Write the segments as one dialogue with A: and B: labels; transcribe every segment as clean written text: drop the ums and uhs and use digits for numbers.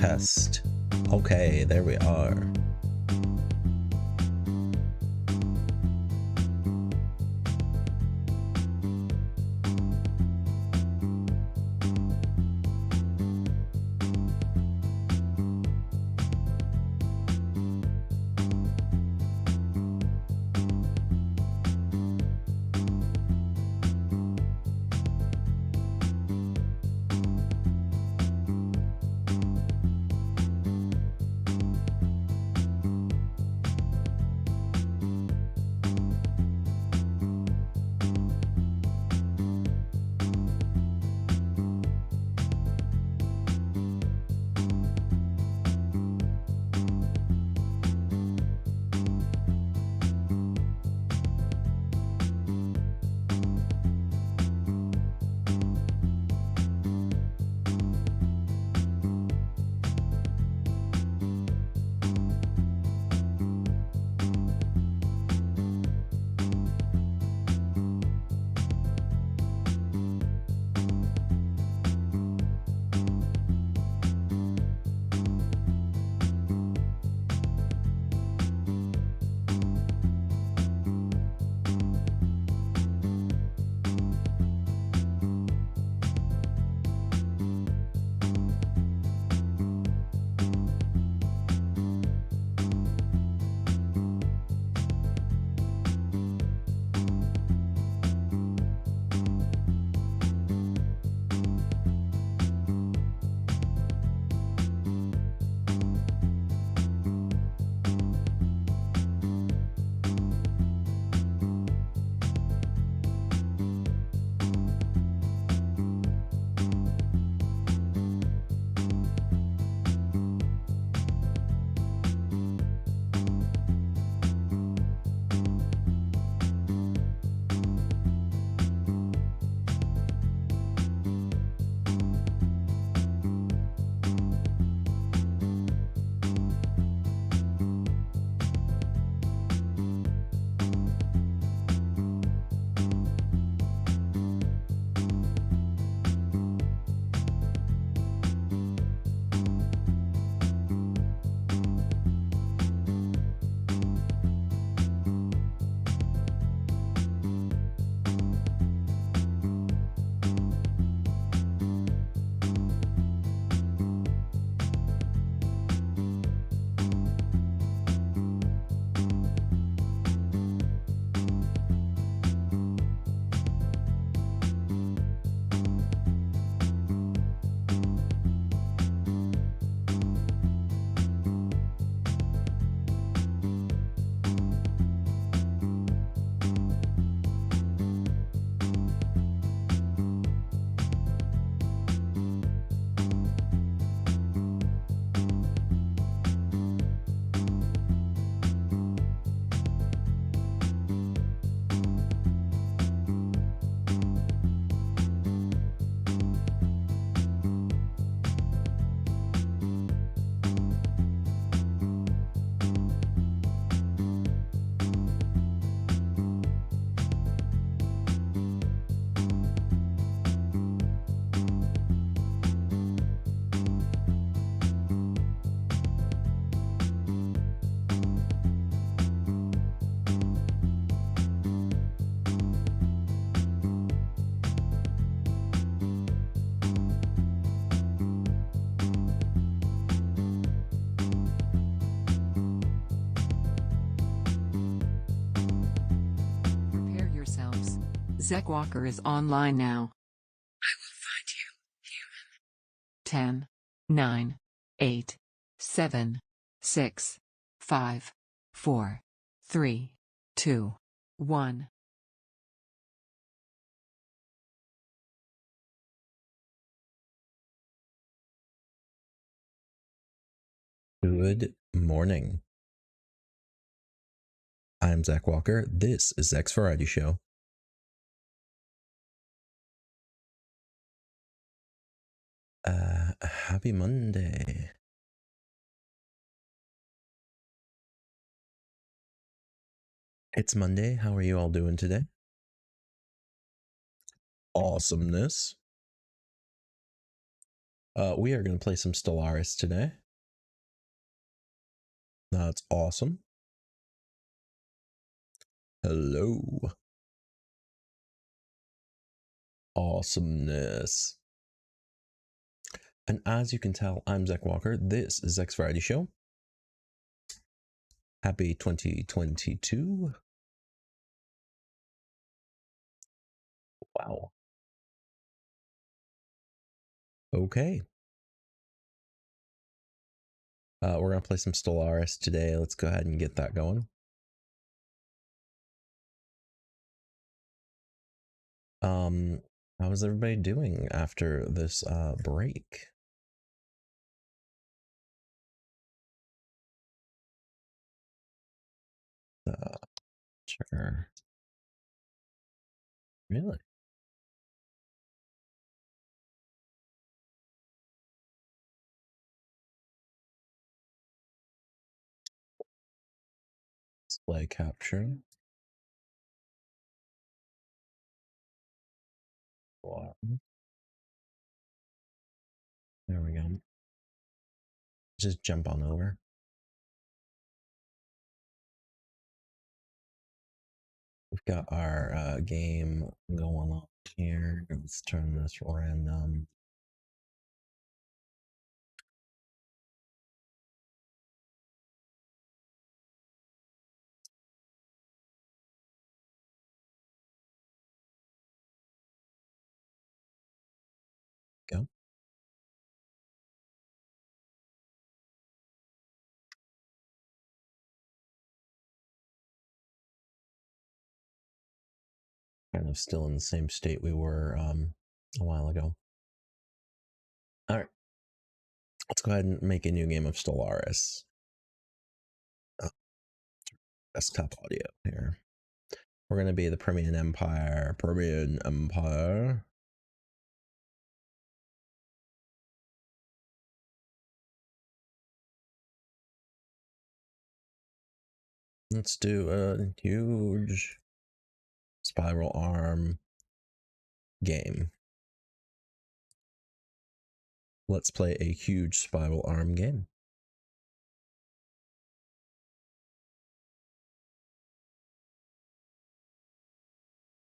A: test. Okay, there we are.
B: Prepare yourselves. Zach Walker is online now. I will find you, human. 10, 9, 8, 7, 6, 5, 4, 3, 2, 1.
A: Good morning. I'm Zach Walker. This is Zach's Variety Show. Happy Monday. It's Monday. How are you all doing today? Awesomeness. We are going to play some Stellaris today. That's awesome. Hello. Awesomeness. And as you can tell, I'm Zach Walker. This is Zach's Variety Show. Happy 2022. Wow. Okay. We're going to play some Stellaris today. Let's go ahead and get that going. How is everybody doing after this break? Sure. Really? Display capture. Wow. There we go. Just jump on over. We've got our game going on here. Let's turn this random. Go. Kind of still in the same state we were a while ago. All right. Let's go ahead and make a new game of Stellaris. Desktop audio here. We're going to be the Permian Empire. Permian Empire. Let's do a huge spiral arm game. Let's play a huge spiral arm game.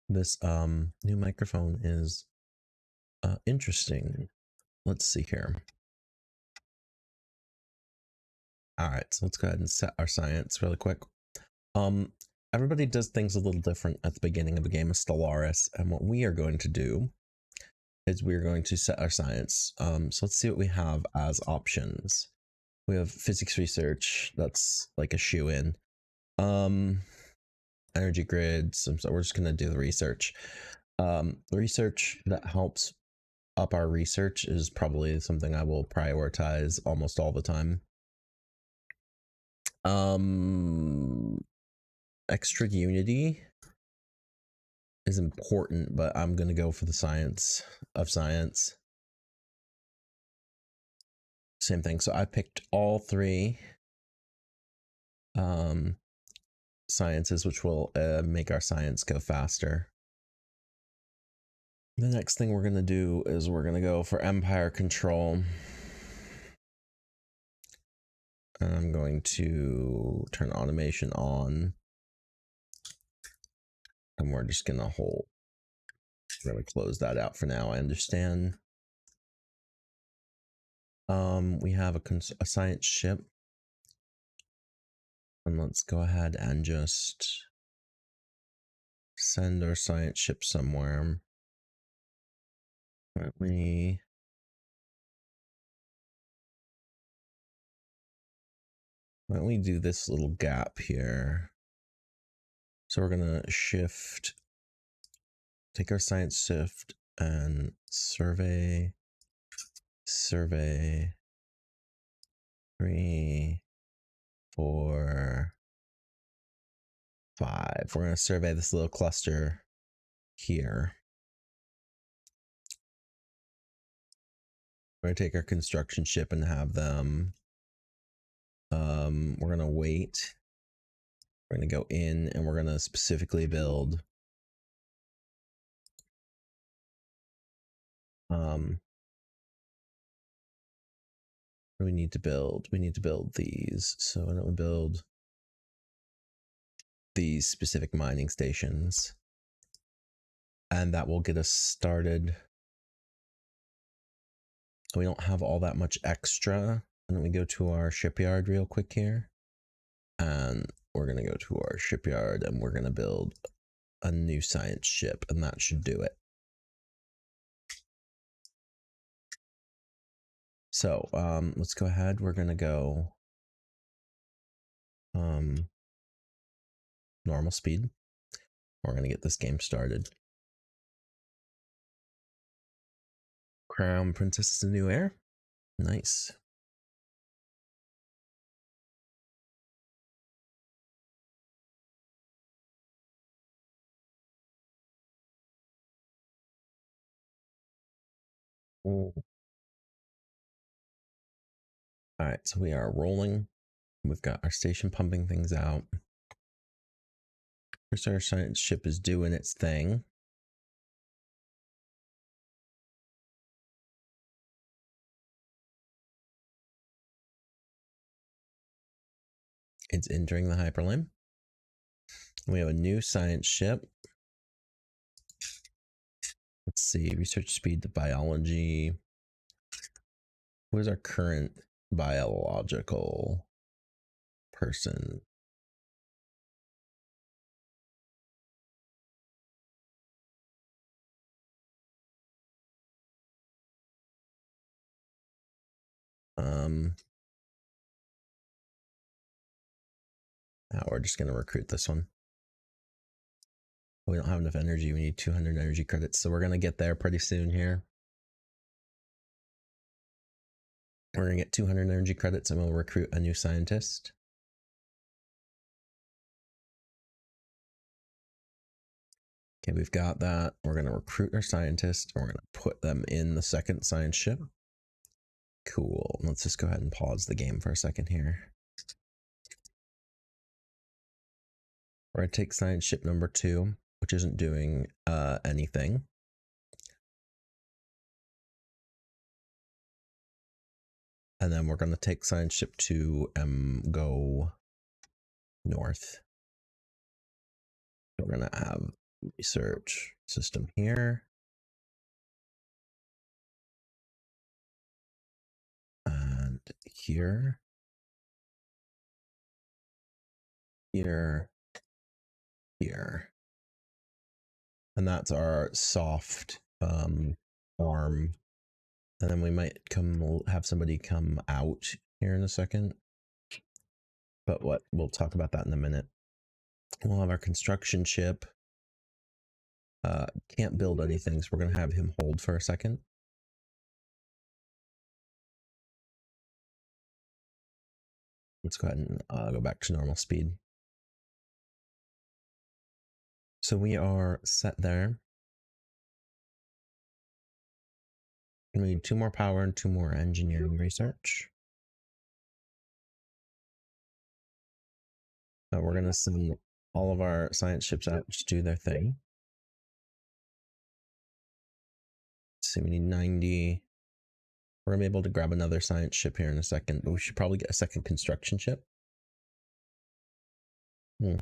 A: This new microphone is interesting. Let's see here. All right, so let's go ahead and set our science really quick. Everybody does things a little different at the beginning of a game of Stellaris, and what we are going to do is we're going to set our science. So let's see what we have as options. We have physics research, that's like a shoe-in. Energy grids, so we're just gonna do the research. The research that helps up our research is probably something I will prioritize almost all the time. Extra unity is important, but I'm gonna go for the science of science. Same thing. So I picked all three sciences, which will make our science go faster. The next thing we're gonna do is we're gonna go for empire control. I'm going to turn automation on, and we're just gonna hold. We're gonna close that out for now. I understand. We have a science ship, and let's go ahead and just send our science ship somewhere. Why don't we do this little gap here? So we're gonna take our science shift and survey 3, 4, 5. We're gonna survey this little cluster here. We're gonna take our construction ship and have them. We're gonna wait. We're gonna go in and we're gonna specifically build What do we need to build? We need to build these. So why don't we build these specific mining stations? And that will get us started. We don't have all that much extra. And then we go to our shipyard real quick here. And we're going to go to our shipyard and we're going to build a new science ship, and that should do it. So let's go ahead. We're going to go normal speed. We're going to get this game started. Crown Princess is a new heir. Nice. Ooh. All right, so we are rolling. We've got our station pumping things out. First, our science ship is doing its thing. It's entering the hyperlane. We have a new science ship. Let's see, research speed to biology. What is our current biological person? Now we're just going to recruit this one. We don't have enough energy. We need 200 energy credits. So we're going to get there pretty soon here. We're going to get 200 energy credits and we'll recruit a new scientist. Okay, we've got that. We're going to recruit our scientist. We're going to put them in the second science ship. Cool. Let's just go ahead and pause the game for a second here. We're going to take science ship number 2, which isn't doing anything. And then we're going to take science ship 2 and go north. We're going to have research system here. And here. Here. Here. And that's our soft arm. And then we might have somebody come out here in a second. But we'll talk about that in a minute. We'll have our construction ship. Can't build anything, so we're going to have him hold for a second. Let's go ahead and go back to normal speed. So we are set there. We need 2 more power and 2 more engineering research. We're going to send all of our science ships out to do their thing. So we need 90. We're going to be able to grab another science ship here in a second, but we should probably get a second construction ship. You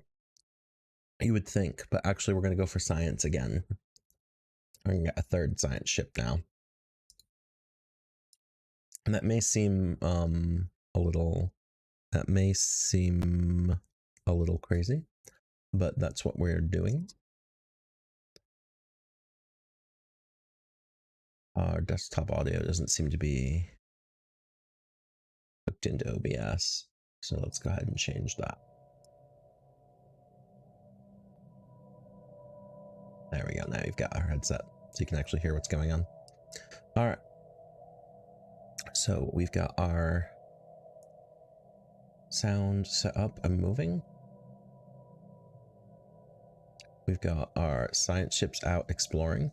A: would think, but actually we're going to go for science again. We're going to get a third science ship now. And that may seem a little crazy, but that's what we're doing. Our desktop audio doesn't seem to be hooked into OBS, so let's go ahead and change that. There we go. Now you've got our headset, so you can actually hear what's going on. All right. So we've got our sound set up and moving. We've got our science ships out exploring.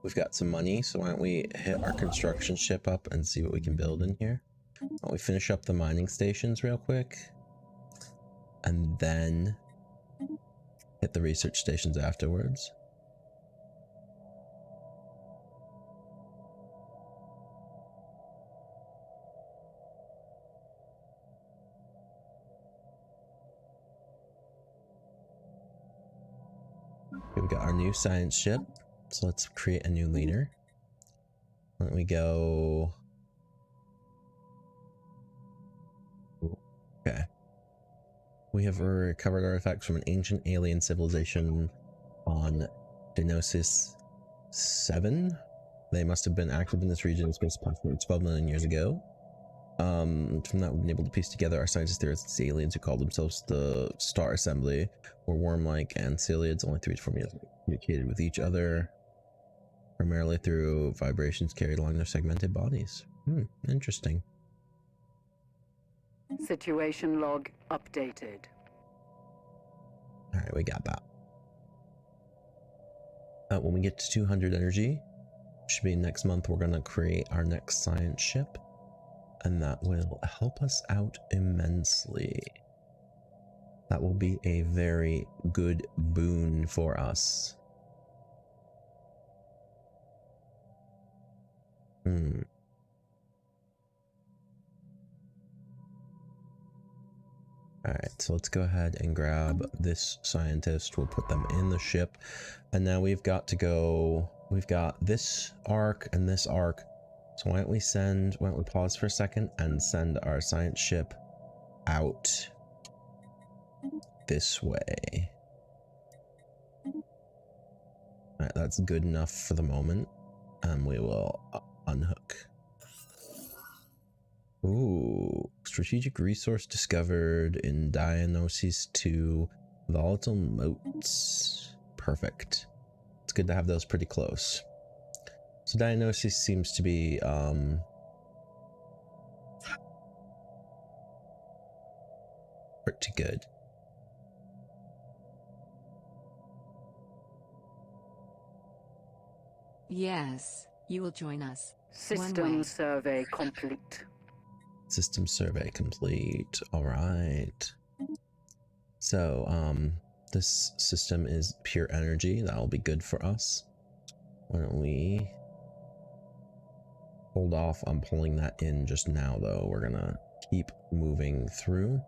A: We've got some money, so why don't we hit our construction ship up and see what we can build in here. Why don't we finish up the mining stations real quick, and then hit the research stations afterwards. Okay, we got our new science ship. So let's create a new leader. Why don't we go... Okay. We have recovered artifacts from an ancient alien civilization on Denosis 7. They must have been active in this region approximately 12 million years ago. From that, we've been able to piece together our scientists there as these aliens who call themselves the Star Assembly, were worm-like and ciliads, only 3 to 4 meters, communicated with each other, primarily through vibrations carried along their segmented bodies. Interesting.
C: Situation log updated.
A: Alright, we got that. When we get to 200 energy, should be next month, we're going to create our next science ship. And that will help us out immensely. That will be a very good boon for us. Alright, so let's go ahead and grab this scientist. We'll put them in the ship. And now we've got to go... We've got this arc and this arc. So why don't we pause for a second and send our science ship out this way. Alright, that's good enough for the moment. And we will unhook. Ooh, strategic resource discovered in Diagnosis 2 volatile motes. Perfect. It's good to have those pretty close. So Diagnosis seems to be pretty good.
B: Yes, you will join us.
C: System survey complete.
A: System survey complete. All right. So, this system is pure energy. That'll be good for us. Why don't we hold off on pulling that in just now, though. We're gonna keep moving through.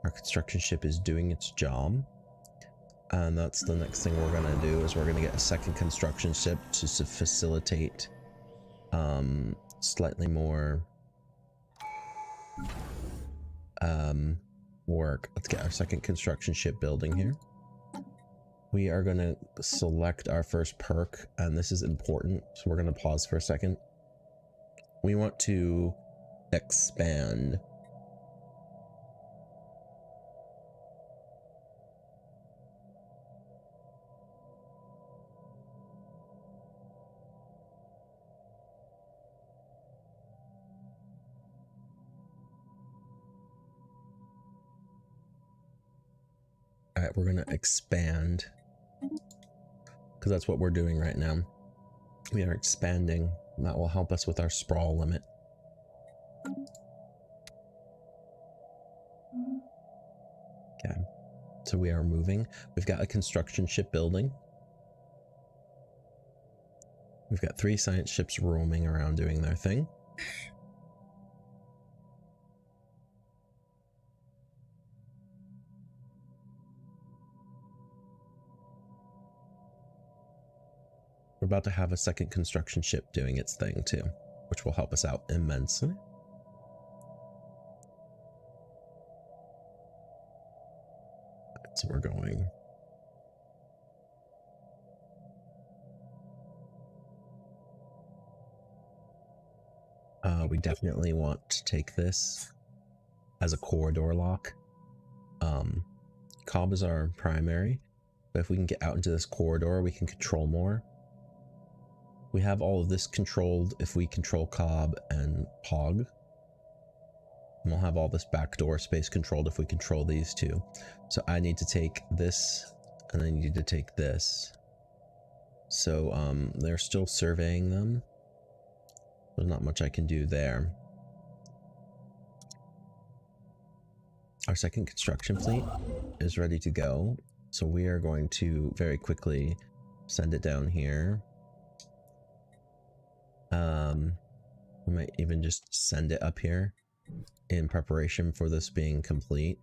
A: Our construction ship is doing its job. And that's the next thing we're gonna do, is we're gonna get a second construction ship to facilitate slightly more work. Let's get our second construction ship building here. We are going to select our first perk, and this is important, so we're going to pause for a second. We want to expand. All right, we're going to expand, because that's what we're doing right now. We are expanding, and that will help us with our sprawl limit. Okay, so we are moving. We've got a construction ship building. We've got 3 science ships roaming around doing their thing. We're about to have a second construction ship doing its thing too, which will help us out immensely. So we're going. We definitely want to take this as a corridor lock. Cobb is our primary, but if we can get out into this corridor, we can control more. We have all of this controlled if we control Cobb and Pog. And we'll have all this backdoor space controlled if we control these two. So I need to take this, and I need to take this. So they're still surveying them. There's not much I can do there. Our second construction fleet is ready to go. So we are going to very quickly send it down here. We might even just send it up here in preparation for this being complete.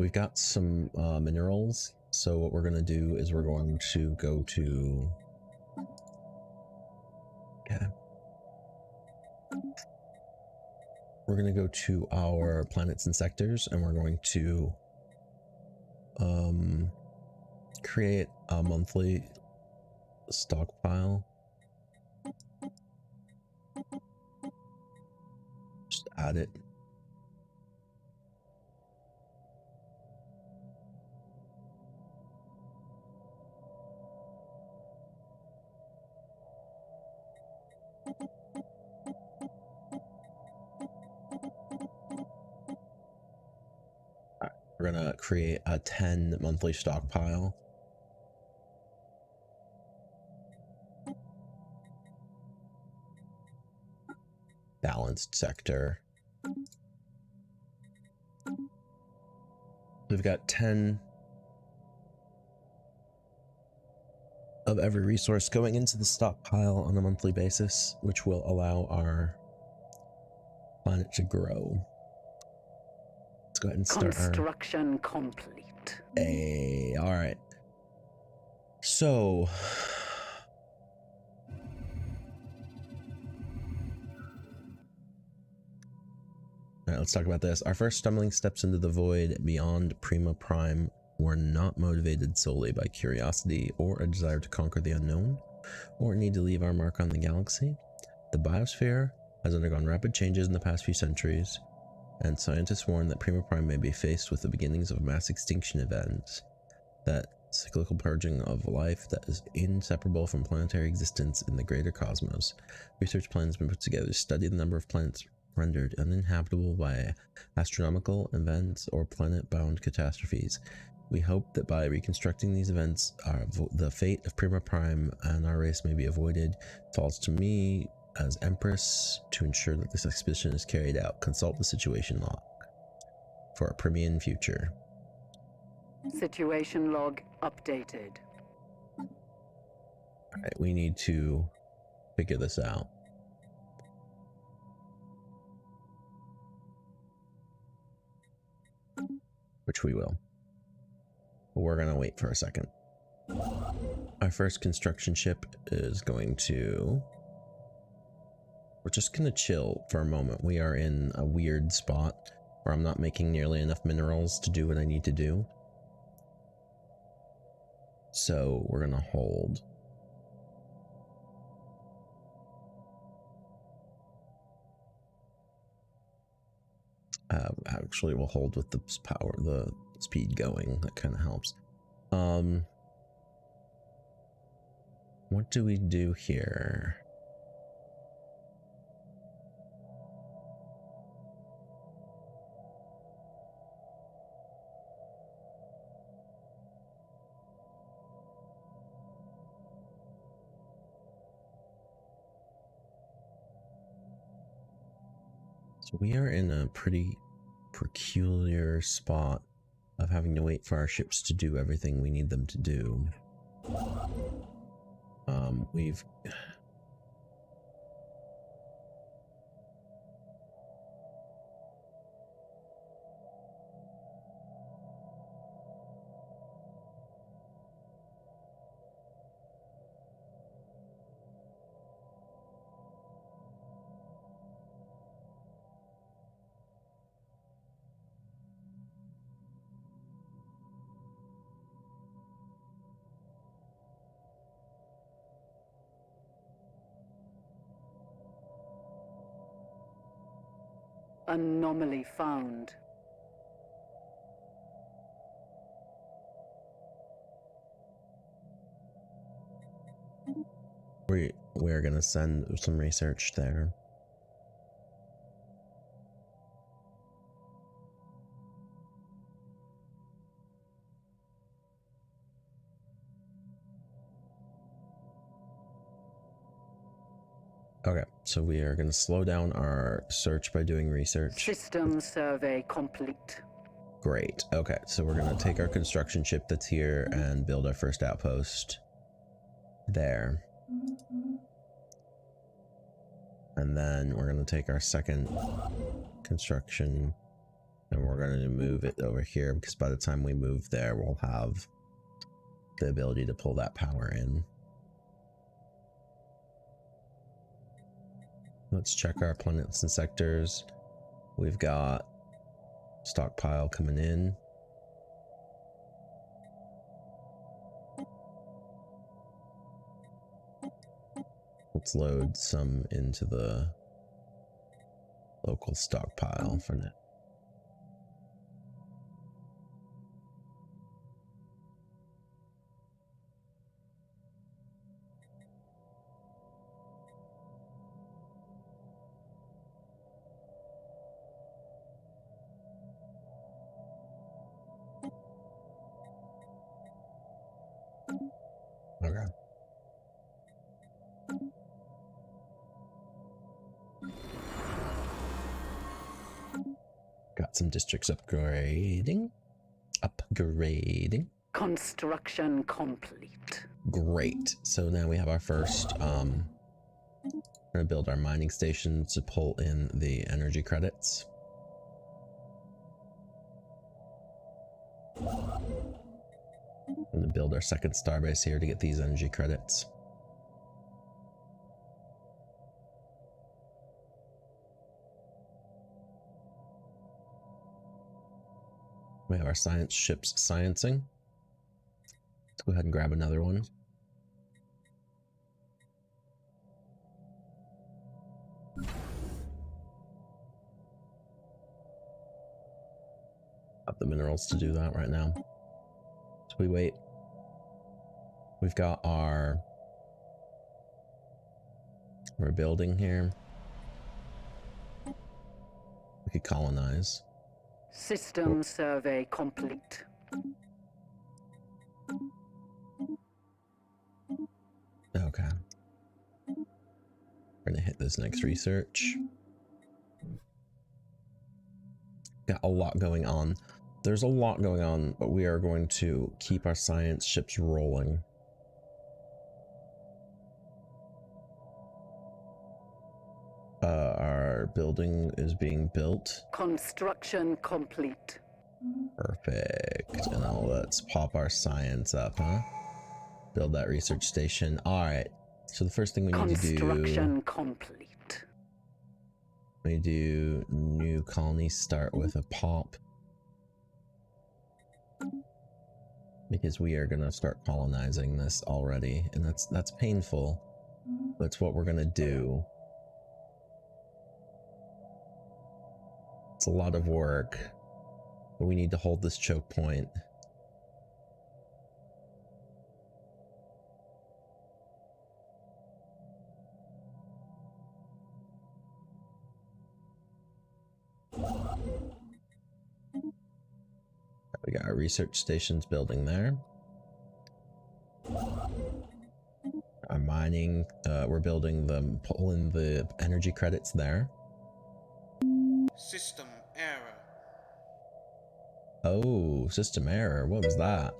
A: we've got some minerals. So what we're gonna do is we're going to go to. Okay. We're gonna go to our planets and sectors, and we're going to create a monthly stockpile. Just add it. We're gonna create a 10 monthly stockpile. Balanced sector. We've got 10 of every resource going into the stockpile on a monthly basis, which will allow our planet to grow. Let's go ahead and start
C: Construction complete.
A: all right. So all right, let's talk about this. Our first stumbling steps into the void beyond Prima Prime were not motivated solely by curiosity or a desire to conquer the unknown, or a need to leave our mark on the galaxy. The biosphere has undergone rapid changes in the past few centuries, and scientists warn that Prima Prime may be faced with the beginnings of mass extinction events, that cyclical purging of life that is inseparable from planetary existence in the greater cosmos. Research plans have been put together to study the number of planets rendered uninhabitable by astronomical events or planet-bound catastrophes. We hope that by reconstructing these events, the fate of Prima Prime and our race may be avoided. It falls to me as Empress to ensure that this expedition is carried out. Consult the situation log for a Primian future.
C: Situation log updated.
A: Alright, we need to figure this out. Which we will. But we're gonna wait for a second. Our first construction ship is going to... We're just gonna chill for a moment. We are in a weird spot where I'm not making nearly enough minerals to do what I need to do. So we're gonna hold. Actually, we'll hold with the power, the speed going. That kind of helps. What do we do here? So we are in a pretty peculiar spot of having to wait for our ships to do everything we need them to do. We've...
C: Anomaly found.
A: We're gonna send some research there. Okay, so we are going to slow down our search by doing research.
C: System survey complete.
A: Great. Okay, so we're going to take our construction ship that's here and build our first outpost there. And then we're going to take our second construction And we're going to move it over here because by the time we move there, we'll have the ability to pull that power in. Let's check our planets and sectors. We've got stockpile coming in. Let's load some into the local stockpile for now. Okay. Got some districts upgrading.
C: Construction complete.
A: Great. So now we have our first, we're gonna build our mining station to pull in the energy credits. I'm gonna build our second starbase here to get these energy credits. We have our science ships sciencing. Let's go ahead and grab another one. Have the minerals to do that right now. So we wait. We've got our... We're building here. We could colonize.
C: System survey complete.
A: Okay. We're gonna hit this next research. Got a lot going on. There's a lot going on, but we are going to keep our science ships rolling. Our building is being built.
C: Construction complete.
A: Perfect. And now let's pop our science up, huh? Build that research station. Alright. So the first thing we need to do...
C: Construction complete.
A: We do new colony start with a pop. Because we are gonna start colonizing this already. And that's painful. But it's what we're gonna do. It's a lot of work. But we need to hold this choke point. We got our research stations building there. Our mining, we're building them, pulling the energy credits there.
D: System error.
A: Oh, system error. What was that?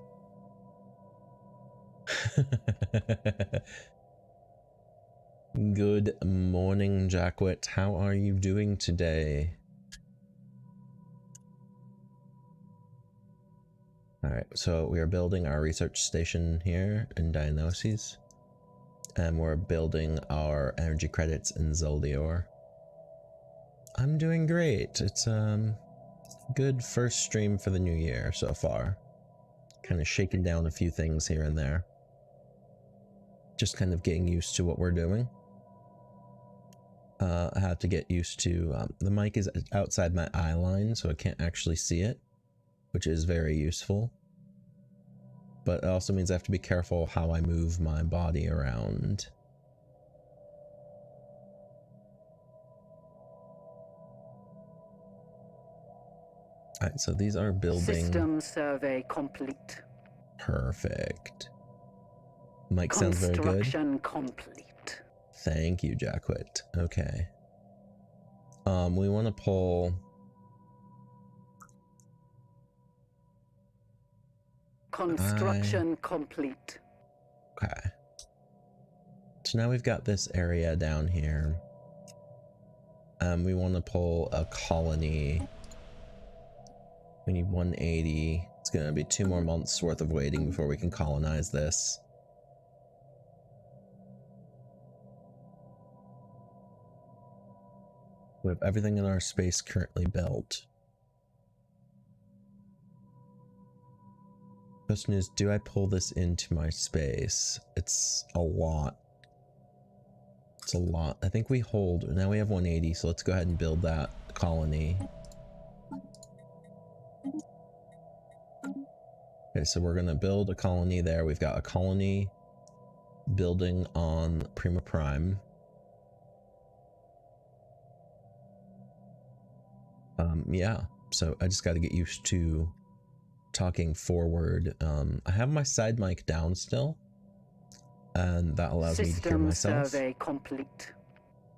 A: Good morning, Jackwit. How are you doing today? Alright, so we are building our research station here in Dionysus. And we're building our energy credits in Zoldior. I'm doing great. It's good first stream for the new year so far. Kind of shaking down a few things here and there. Just kind of getting used to what we're doing. I have to get used to, the mic is outside my eye line, so I can't actually see it, which is very useful. But it also means I have to be careful how I move my body around. Alright, so these are building...
C: System survey complete.
A: Perfect. Mic sounds very good.
C: Construction complete.
A: Thank you, Jackwit. Okay. We want to pull...
C: Construction complete.
A: Okay. So now we've got this area down here. We want to pull a colony We need 180. It's gonna be 2 more months worth of waiting before we can colonize this. We have everything in our space currently built. Question is, do I pull this into my space? It's a lot. It's a lot. I think we hold. Now we have 180, so let's go ahead and build that colony. Okay, so we're gonna build a colony there. We've got a colony building on Prima Prime. Yeah, so I just got to get used to talking forward. I have my side mic down still, and that allows me to hear
C: System
A: myself.
C: survey complete.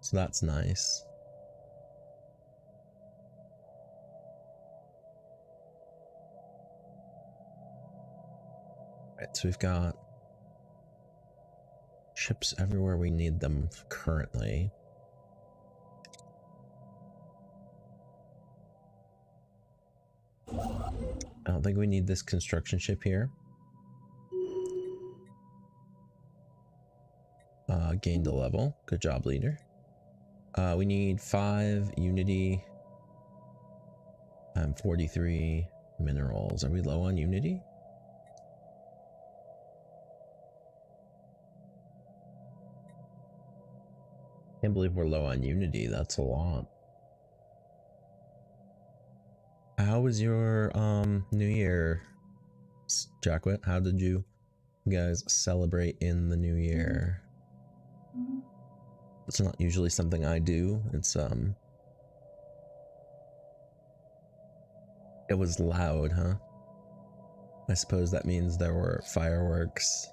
A: So that's nice. Right, so we've got ships everywhere we need them currently. I don't think we need this construction ship here. Gained a level. Good job, leader. We need 5 unity and 43 minerals. Are we low on unity? Can't believe we're low on unity. That's a lot. How was your New Year, Jackwit? How did you guys celebrate in the new year? It's not usually something I do. It's it was loud, huh? I suppose that means there were fireworks.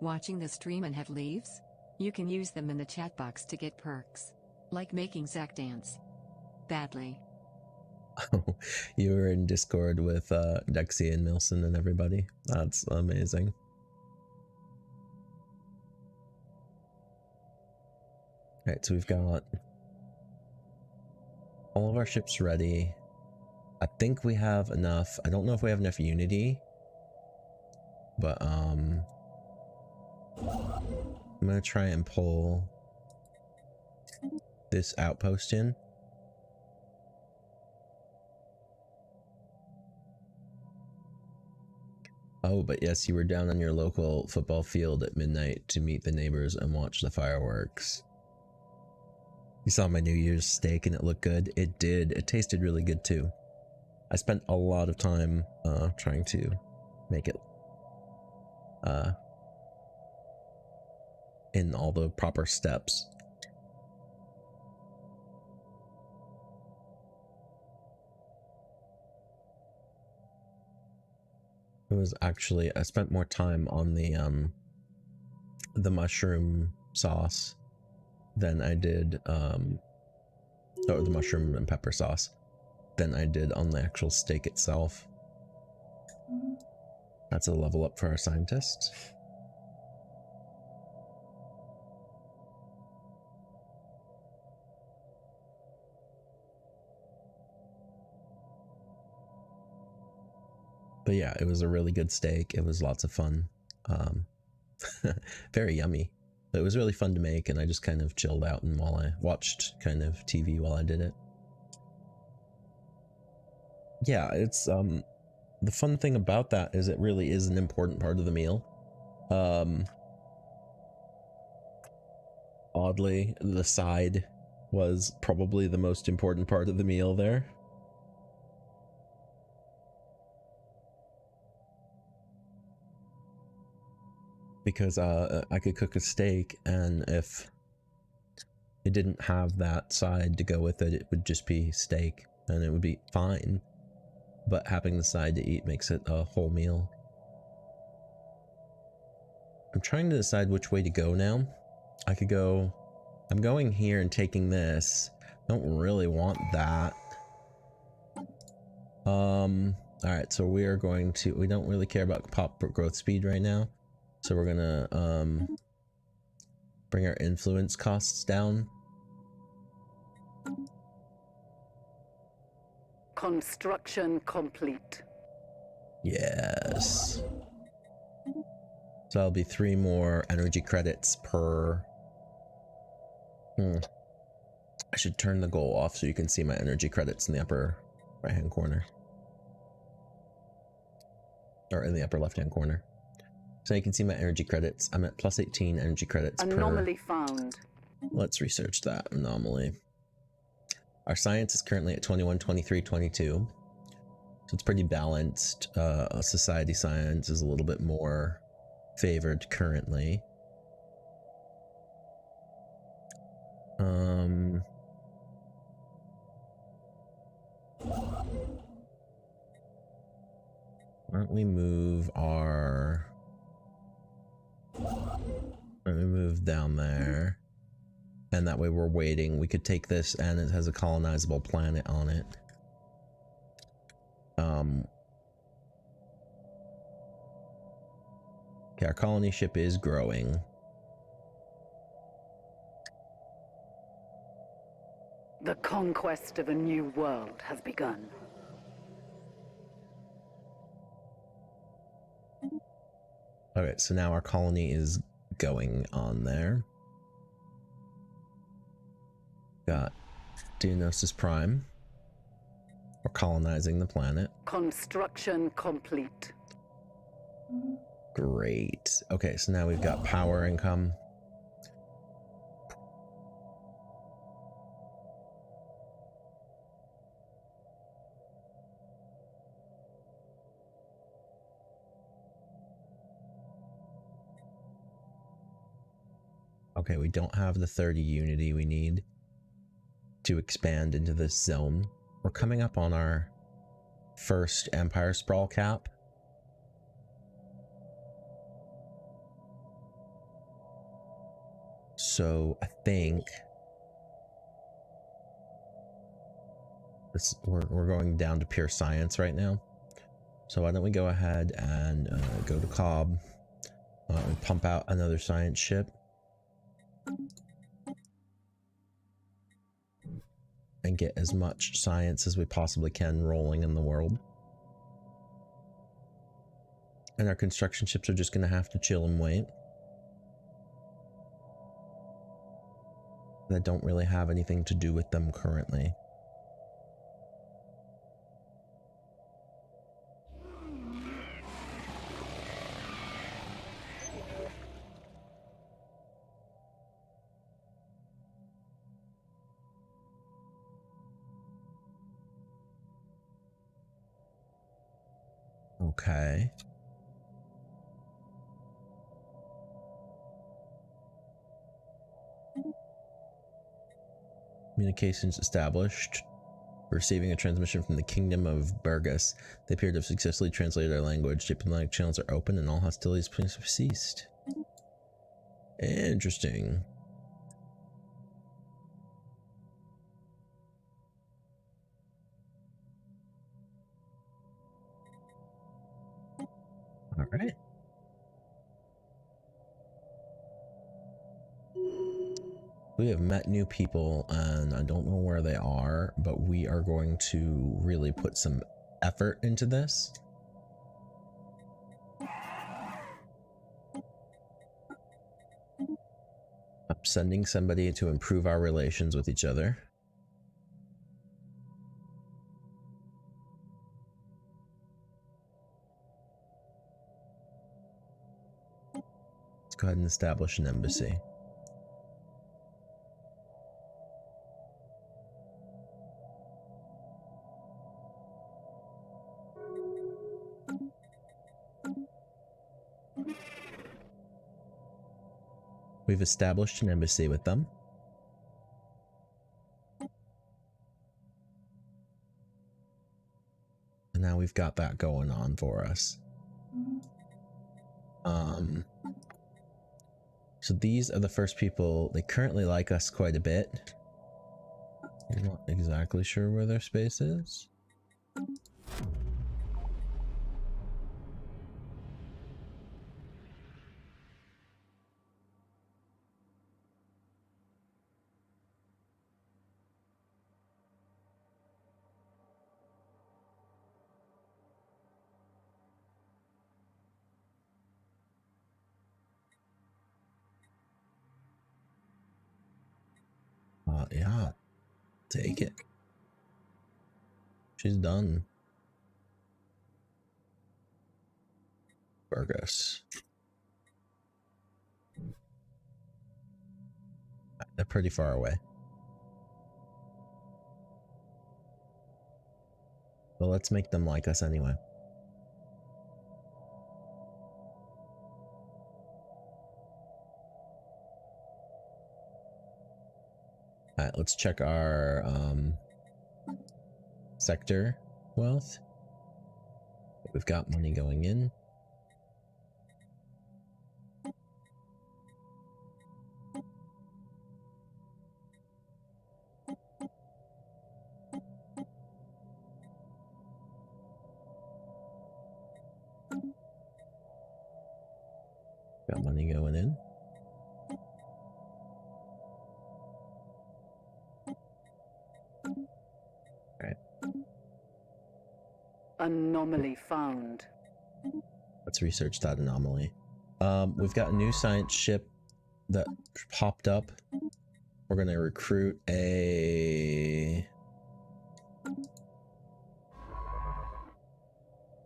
B: Watching the stream and have leaves? You can use them in the chat box to get perks. Like making Zach dance. Badly.
A: Oh, you were in Discord with Dexy and Milson and everybody. That's amazing. Alright, so we've got all of our ships ready. I think we have enough. I don't know if we have enough unity, but I'm gonna try and pull this outpost in. Oh, but yes, you were down on your local football field at midnight to meet the neighbors and watch the fireworks. You saw my New Year's steak and it looked good. It did. It tasted really good too. I spent a lot of time trying to make it in all the proper steps. It was actually, I spent more time on the mushroom sauce than I did or the mushroom and pepper sauce than I did on the actual steak itself. That's a level up for our scientists. But yeah, it was a really good steak. It was lots of fun. Very yummy. But it was really fun to make, and I just kind of chilled out and while I watched kind of TV while I did it. Yeah, it's the fun thing about that is it really is an important part of the meal. Oddly, the side was probably the most important part of the meal there. Because I could cook a steak, and if it didn't have that side to go with it, it would just be steak, and it would be fine. But having the side to eat makes it a whole meal. I'm trying to decide which way to go now. I could go... I'm going here and taking this. Don't really want that. Alright, so we are going to... We don't really care about pop growth speed right now. So we're gonna bring our influence costs down.
C: Construction complete.
A: Yes. So that'll be 3 more energy credits per... I should turn the goal off so you can see my energy credits in the upper right-hand corner. Or in the upper left-hand corner. So you can see my energy credits. I'm at plus 18 energy credits
C: Anomaly
A: per...
C: found.
A: Let's research that anomaly. Our science is currently at 21, 23, 22. So it's pretty balanced. Society science is a little bit more favored currently. Why don't we move our... Why don't we move down there? And that way we're waiting. We could take this and it has a colonizable planet on it. Okay, our colony ship is growing.
C: The conquest of a new world has begun.
A: Okay, so now our colony is going on there. Got Dionysus Prime. We're colonizing the planet.
C: Construction complete.
A: Great. Okay, so now we've got power income. Okay, we don't have the 30 unity we need to expand into this zone. We're coming up on our first Empire Sprawl cap. So I think this, we're going down to pure science right now. So why don't we go ahead and go to Cobb and pump out another science ship. And get as much science as we possibly can rolling in the world. And our construction ships are just going to have to chill and wait. That don't really have anything to do with them currently. Okay. Communications established. Receiving a transmission from the Kingdom of Burgess. They appear to have successfully translated our language. Diplomatic channels are open and all hostilities have ceased. Interesting. All right. We have met new people and I don't know where they are, but we are going to really put some effort into this. I'm sending somebody to improve our relations with each other. Let's go ahead and establish an embassy. We've established an embassy with them. And now we've got that going on for us. So these are the first people. They currently like us quite a bit. I'm not exactly sure where their space is. Yeah. Take it. She's done. Burgos. They're pretty far away. But let's make them like us anyway. Alright, let's check our sector wealth. We've got money going in. Got money going in. Alright.
C: Anomaly found.
A: Let's research that anomaly. We've got a new science ship that popped up. We're going to recruit a...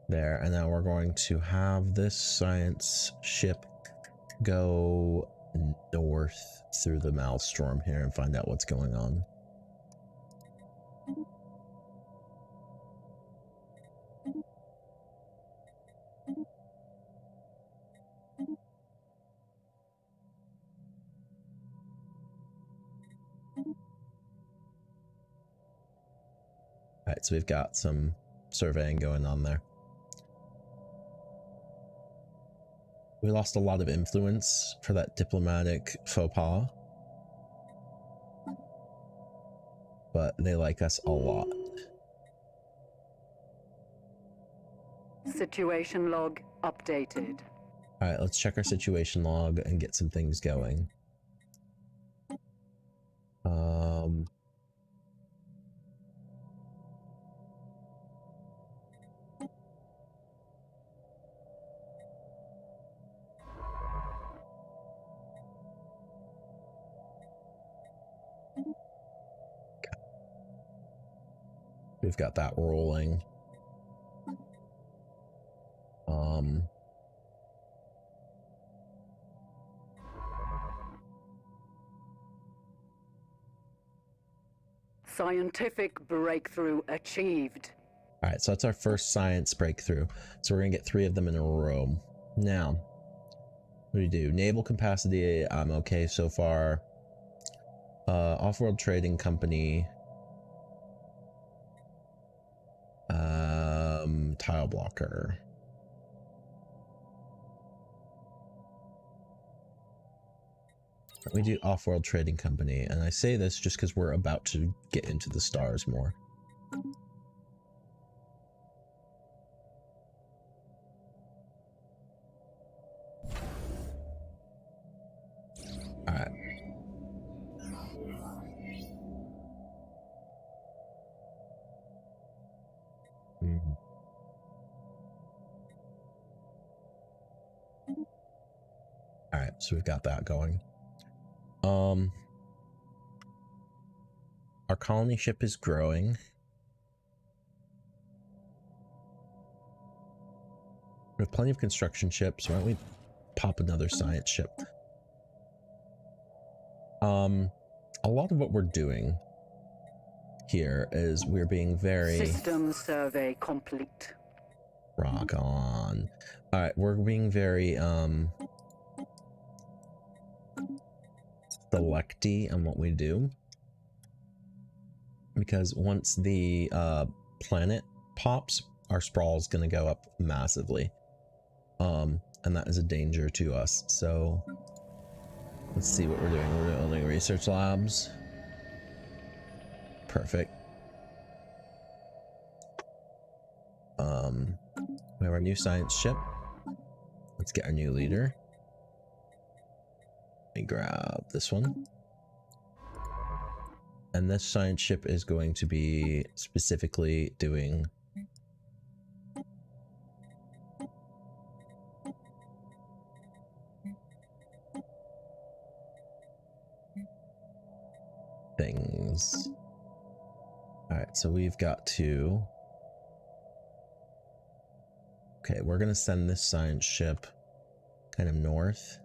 A: There, and now we're going to have this science ship go north through the Maelstrom here and find out what's going on. Alright, so we've got some surveying going on there. We lost a lot of influence for that diplomatic faux pas. But they like us a lot.
C: Situation log updated.
A: Alright, let's check our situation log and get some things going. We've got that rolling.
C: Scientific breakthrough achieved.
A: Alright, so that's our first science breakthrough. So we're gonna get 3 of them in a row. Now, what do we do? Naval capacity, I'm okay so far. Off-world trading company. Tile blocker. We do off-world trading company, and I say this just because we're about to get into the stars more. Alright. Alright, so we've got that going. Our colony ship is growing. We have plenty of construction ships. Why don't we pop another science ship? A lot of what we're doing here is we're being very...
C: System survey complete.
A: Rock on. Alright, we're being very, selecty on what we do. Because once the, planet pops, our sprawl is going to go up massively. And that is a danger to us. So let's see what we're doing. We're building research labs. Perfect. We have our new science ship. Let's get our new leader. Let me grab this one. And this science ship is going to be specifically doing things. Alright, so we've got to... Okay, we're gonna send this science ship kind of north.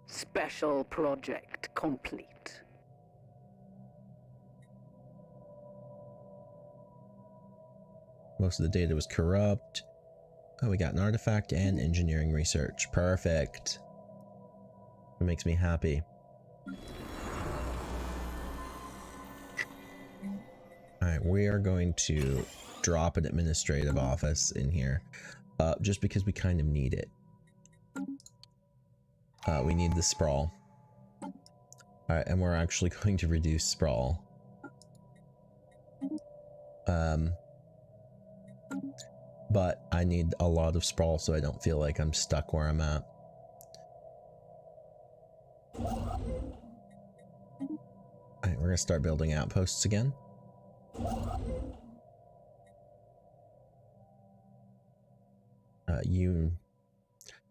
C: Special project complete.
A: Most of the data was corrupt. Oh, we got an artifact and engineering research. Perfect. It makes me happy. Alright, we are going to drop an administrative office in here. Just because we kind of need it. We need the sprawl. Alright, and we're actually going to reduce sprawl. But I need a lot of sprawl so I don't feel like I'm stuck where I'm at. Alright, we're gonna start building outposts again.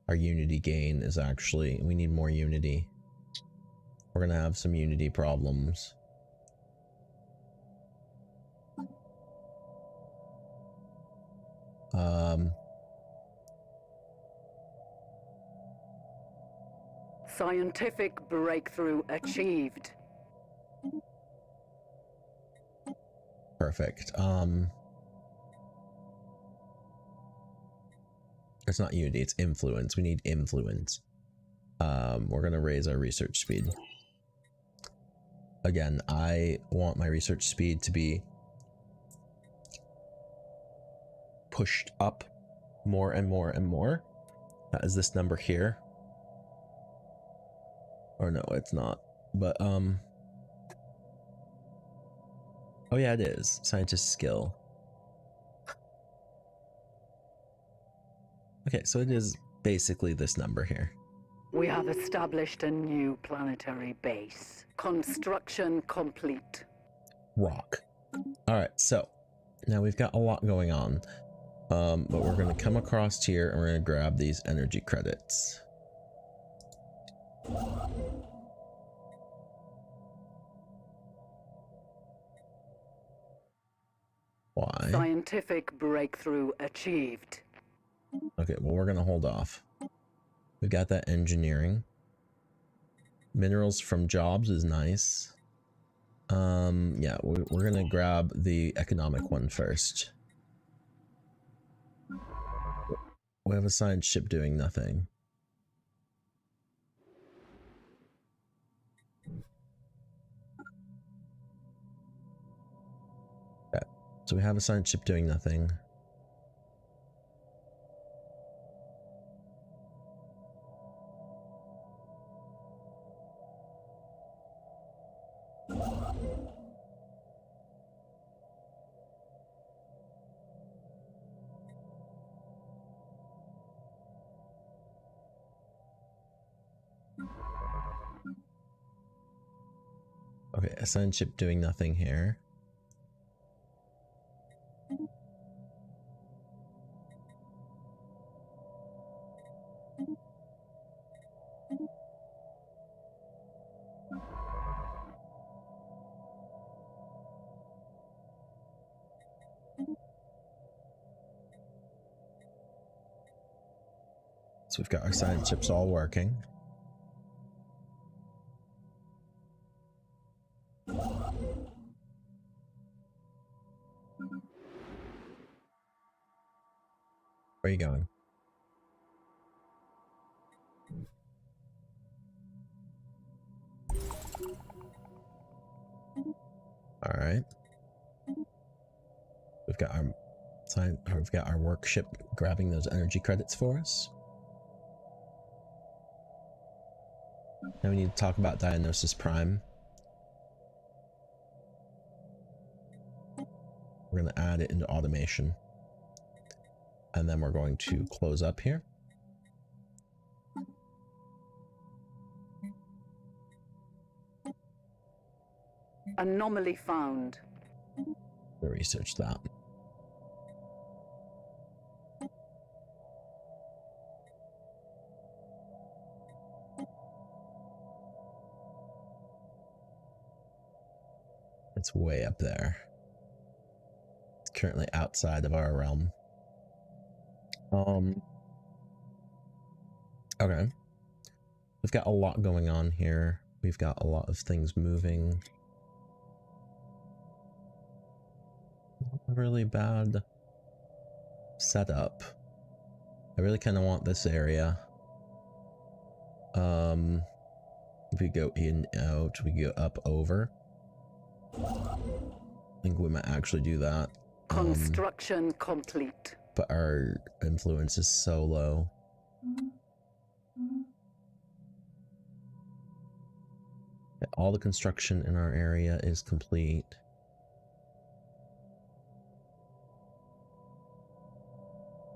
A: Our unity gain is actually, we need more unity. We're gonna have some unity problems.
C: Scientific breakthrough achieved.
A: Perfect. It's not unity, it's influence. We need influence. We're gonna raise our research speed. Again, I want my research speed to be pushed up more and more and more. Is this number here? Or no, it's not. But oh yeah, it is. Scientist skill. Okay, so it is basically this number here.
C: We have established a new planetary base. Construction complete.
A: Rock. Alright, so now we've got a lot going on. But we're gonna come across here and we're gonna grab these energy credits. Why?
C: Scientific breakthrough achieved.
A: Okay, well, we're gonna hold off. We've got that engineering. Minerals from jobs is nice. Yeah, we're gonna grab the economic one first. We have a science ship doing nothing. Okay, so we have a science ship doing nothing. Okay, a science ship doing nothing here. So we've got our science ships all working. Where are you going? All right. We've got our work ship grabbing those energy credits for us. Now we need to talk about Diagnosis Prime. We're going to add it into automation. And then we're going to close up here.
C: Anomaly found.
A: We'll research that. It's way up there. It's currently outside of our realm. Okay. We've got a lot going on here. We've got a lot of things moving. Really bad setup. I really kind of want this area. If we go in, out, we go up, over. I think we might actually do that.
C: Construction complete.
A: But our influence is so low. All the construction in our area is complete.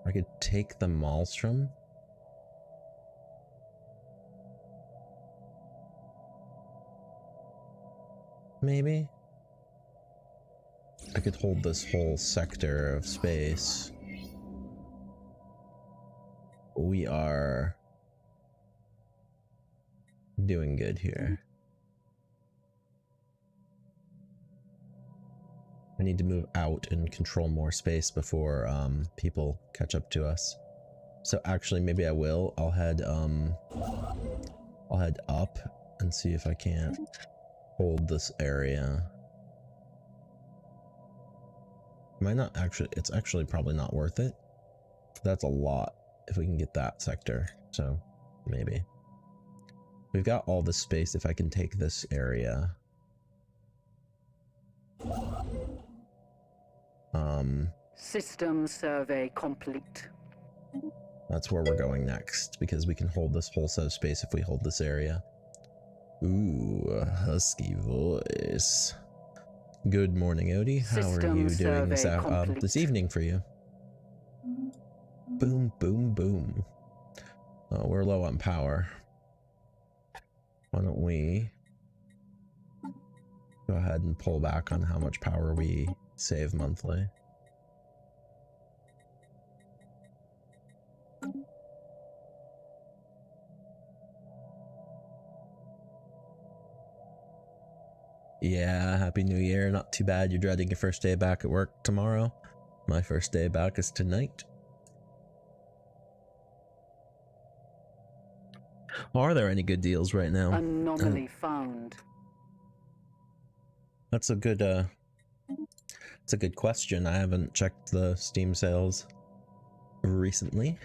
A: I could take the Maelstrom. Maybe? I could hold this whole sector of space. We are doing good here. I need to move out and control more space before people catch up to us. So actually, maybe I will. I'll head up and see if I can't hold this area. Might not actually. It's actually probably not worth it. That's a lot if we can get that sector. So maybe we've got all this space. If I can take this area.
C: System survey complete.
A: That's where we're going next, because we can hold this whole set of space if we hold this area. Ooh, husky voice. Good morning, Odie. How are you doing this evening for you? Boom, boom, boom. Oh, we're low on power. Why don't we go ahead and pull back on how much power we save monthly? Yeah, Happy New Year. Not too bad. You're dreading your first day back at work tomorrow. My first day back is tonight. Are there any good deals right now?
C: Anomaly found.
A: That's a good question. I haven't checked the Steam sales recently.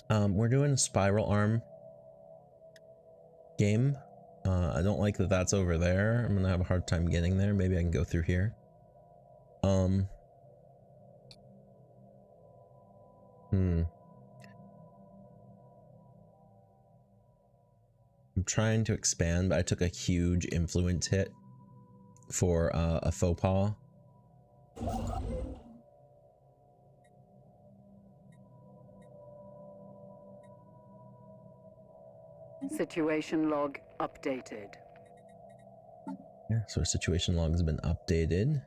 A: We're doing a Spiral Arm game. I don't like that that's over there. I'm gonna have a hard time getting there. Maybe I can go through here. I'm trying to expand, but I took a huge influence hit for a faux pas.
C: Situation log updated.
A: Yeah, so our situation log has been updated.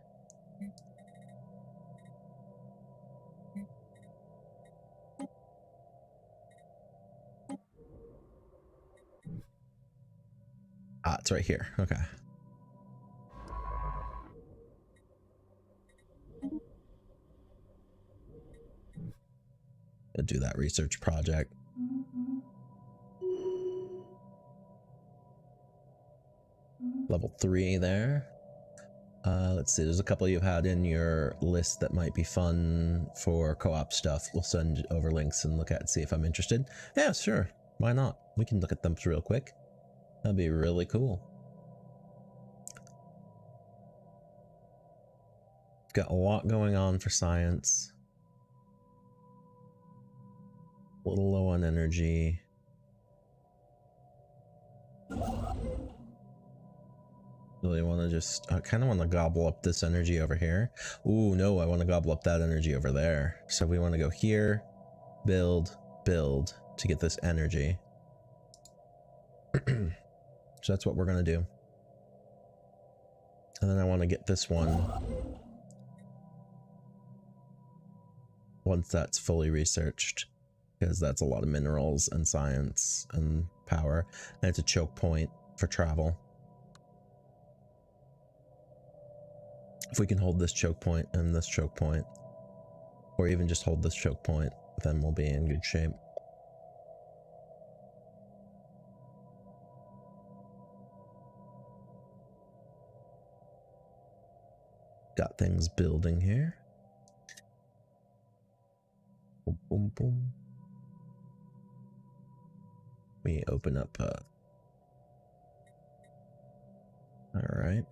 A: Ah, it's right here. Okay. I'll do that research project. Level 3 there. Let's see, there's a couple you've had in your list that might be fun for co-op stuff. We'll send over links and look at and see if I'm interested. Yeah, sure. Why not? We can look at them real quick. That'd be really cool. Got a lot going on for science. A little low on energy. Really want to just, I kind of want to gobble up this energy over here. Ooh, no, I want to gobble up that energy over there. So we want to go here, build, build to get this energy. So that's what we're going to do. And then I want to get this one once that's fully researched, because that's a lot of minerals and science and power. And it's a choke point for travel. If we can hold this choke point and this choke point, or even just hold this choke point, then we'll be in good shape. Got things building here. Boom, boom, boom. We open up, all right.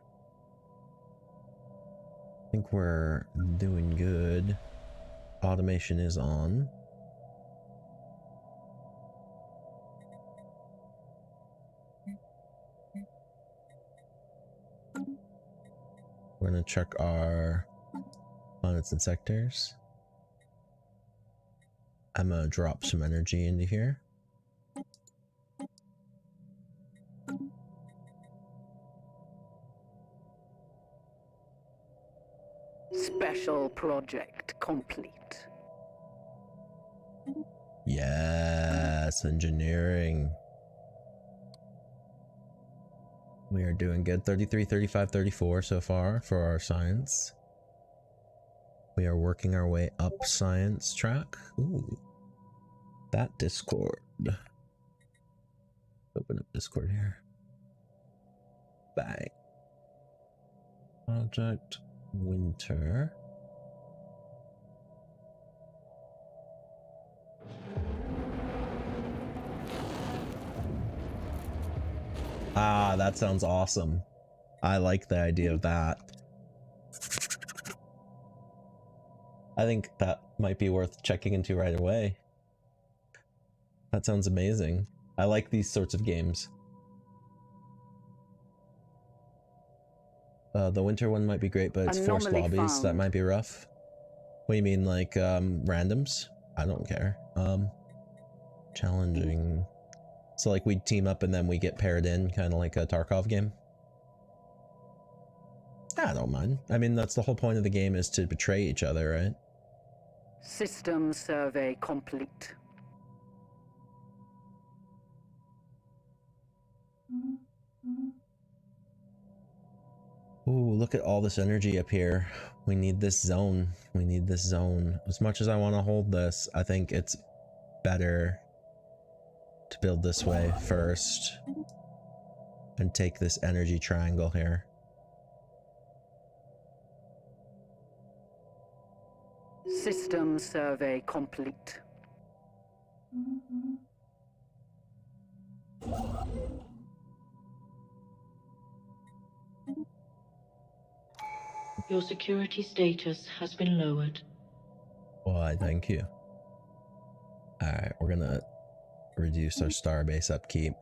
A: I think we're doing good. Automation is on. We're gonna check our planets and sectors. I'm gonna drop some energy into here.
C: Special project complete.
A: Yes, engineering. We are doing good. 33, 35, 34 so far for our science. We are working our way up science track. Ooh. That Discord. Open up Discord here. Bang. Project Winter. Ah, that sounds awesome. I like the idea of that. I think that might be worth checking into right away. That sounds amazing. I like these sorts of games. The winter one might be great, but it's forced
C: Anomaly
A: lobbies. That
C: found.
A: might be rough. What do you mean, like randoms? I don't care. Challenging. So like we team up and then we get paired in, kind of like a Tarkov game. I don't mind. I mean, that's the whole point of the game, is to betray each other, right?
C: System survey complete.
A: Ooh, look at all this energy up here. We need this zone. We need this zone. As much as I want to hold this, I think it's better to build this way first and take this energy triangle here.
C: System survey complete.
D: Your security status has been lowered.
A: Why, thank you. Alright, we're gonna reduce our starbase upkeep.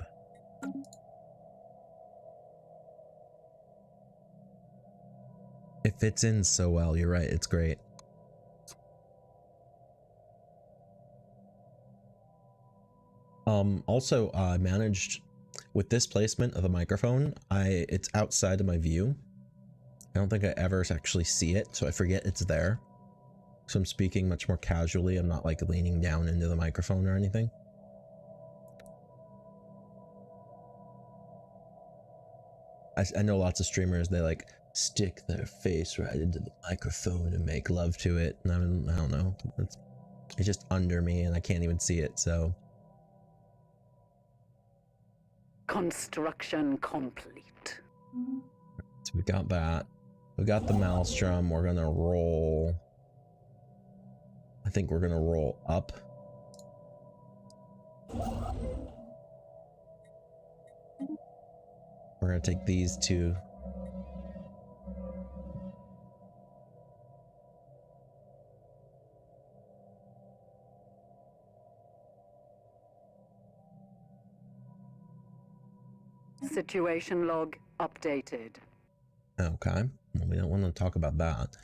A: It fits in so well, you're right, it's great. Also, I managed, with this placement of the microphone, it's outside of my view. I don't think I ever actually see it, so I forget it's there. So I'm speaking much more casually. I'm not like leaning down into the microphone or anything. I know lots of streamers, they like stick their face right into the microphone and make love to it. And I don't know. It's just under me and I can't even see it, so.
C: Construction complete.
A: So we got that. We got the Maelstrom. We're gonna roll. I think we're gonna roll up. We're gonna take these two.
C: Situation log updated.
A: Okay. Well, we don't want to talk about that.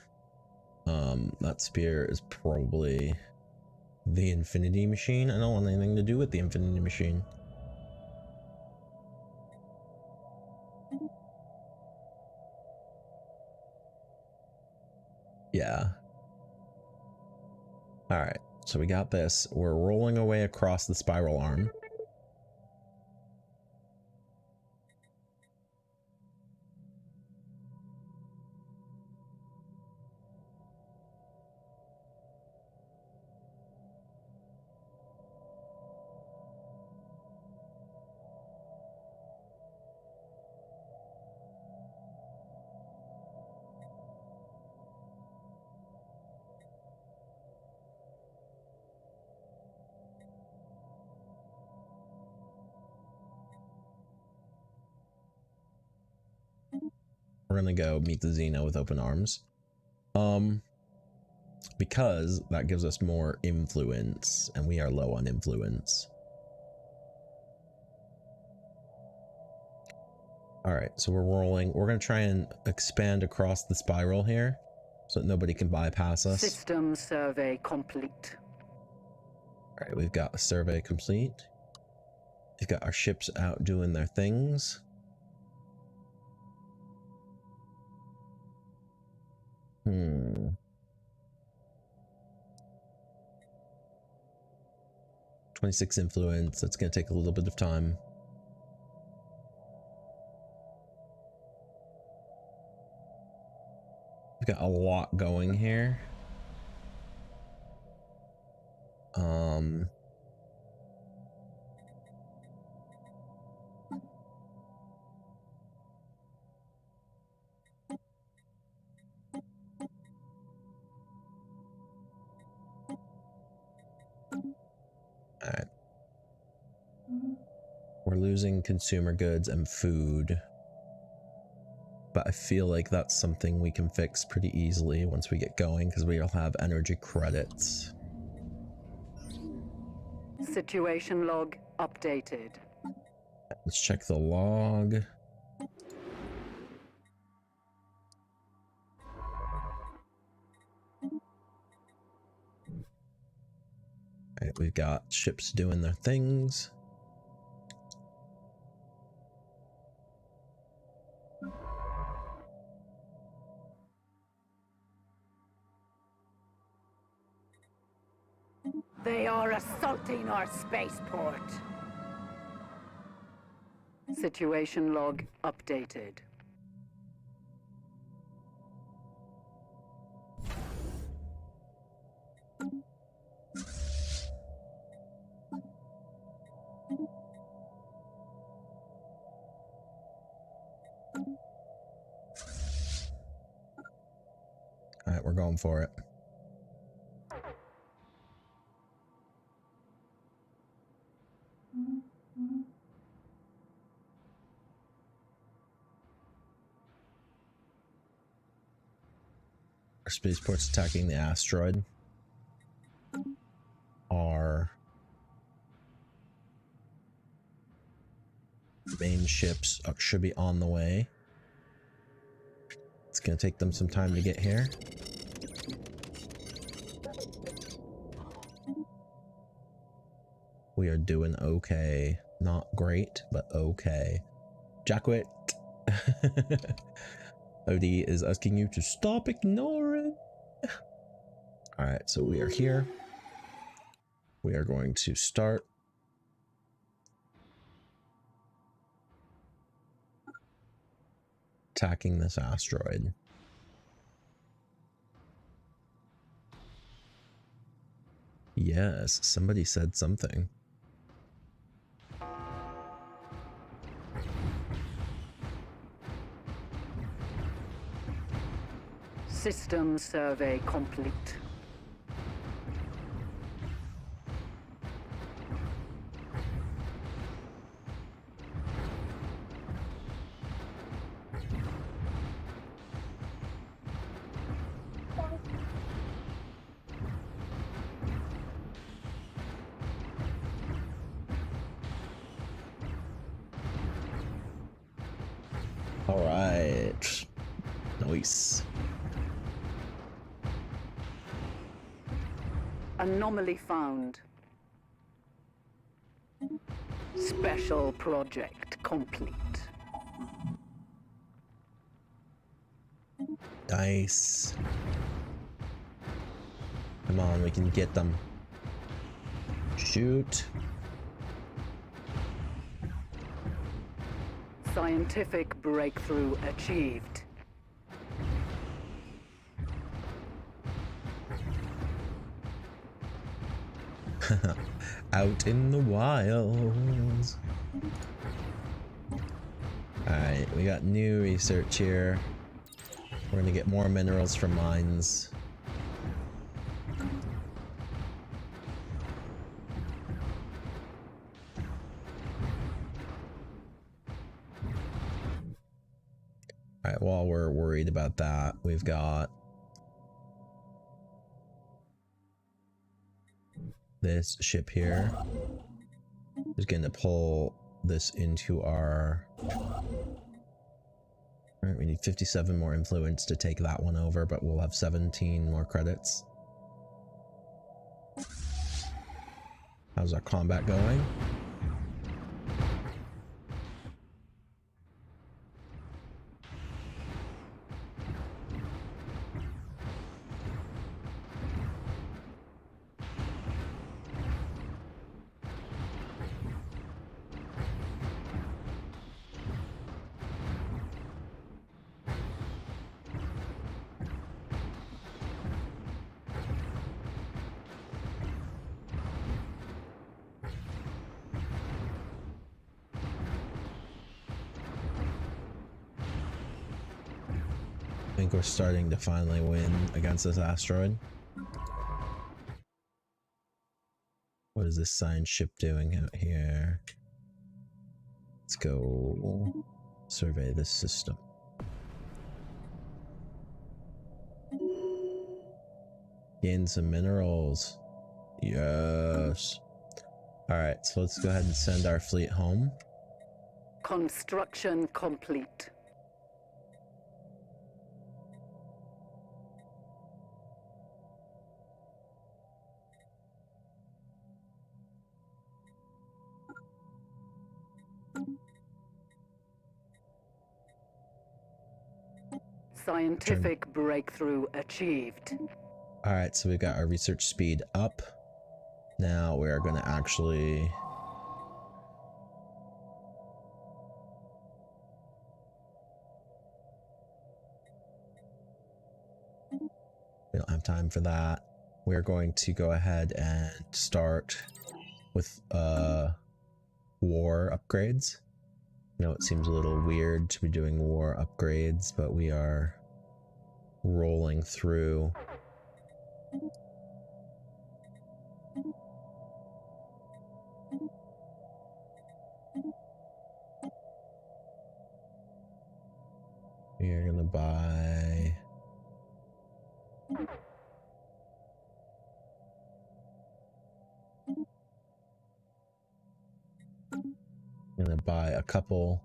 A: That spear is probably the Infinity Machine. I don't want anything to do with the Infinity Machine. Yeah. Alright, so we got this. We're rolling away across the spiral arm. gonna go meet the Xeno with open arms. Because that gives us more influence, and we are low on influence. Alright, so we're rolling. We're gonna try and expand across the spiral here, so that nobody can bypass us.
C: System survey complete.
A: Alright, we've got a survey complete. We've got our ships out doing their things. Hmm. 26 influence. That's going to take a little bit of time. We've got a lot going here. Alright. We're losing consumer goods and food. But I feel like that's something we can fix pretty easily once we get going, because we'll have energy credits.
C: Situation log updated.
A: Let's check the log. Alright, we've got ships doing their things.
C: They are assaulting our spaceport. Situation log updated.
A: Alright, we're going for it. Our spaceport's attacking the asteroid. Our main ships should be on the way. It's gonna take them some time to get here. We are doing okay. Not great, but okay. Jackwit. OD is asking you to stop ignoring. Alright, so we are here. We are going to start. Attacking this asteroid. Yes, somebody said something.
C: System survey complete.
A: All right. Nice.
C: Anomaly found. Special project complete.
A: Nice. Come on, we can get them. Shoot.
C: Scientific breakthrough achieved.
A: Out in the wilds. Alright, we got new research here. We're gonna get more minerals from mines. Alright, while we're worried about that, we've got this ship here. Is going to pull this into our... Alright, we need 57 more influence to take that one over, but we'll have 17 more credits. How's our combat going? I think we're starting to finally win against this asteroid. What is this science ship doing out here? Let's go survey this system. Gain some minerals. Yes. Alright, so let's go ahead and send our fleet home.
C: Construction complete. Scientific breakthrough achieved.
A: Alright, so we've got our research speed up. Now we are going to actually... We don't have time for that. We're going to go ahead and start with war upgrades. I know it seems a little weird to be doing war upgrades, but we are rolling through. We are gonna buy... I'm gonna buy a couple.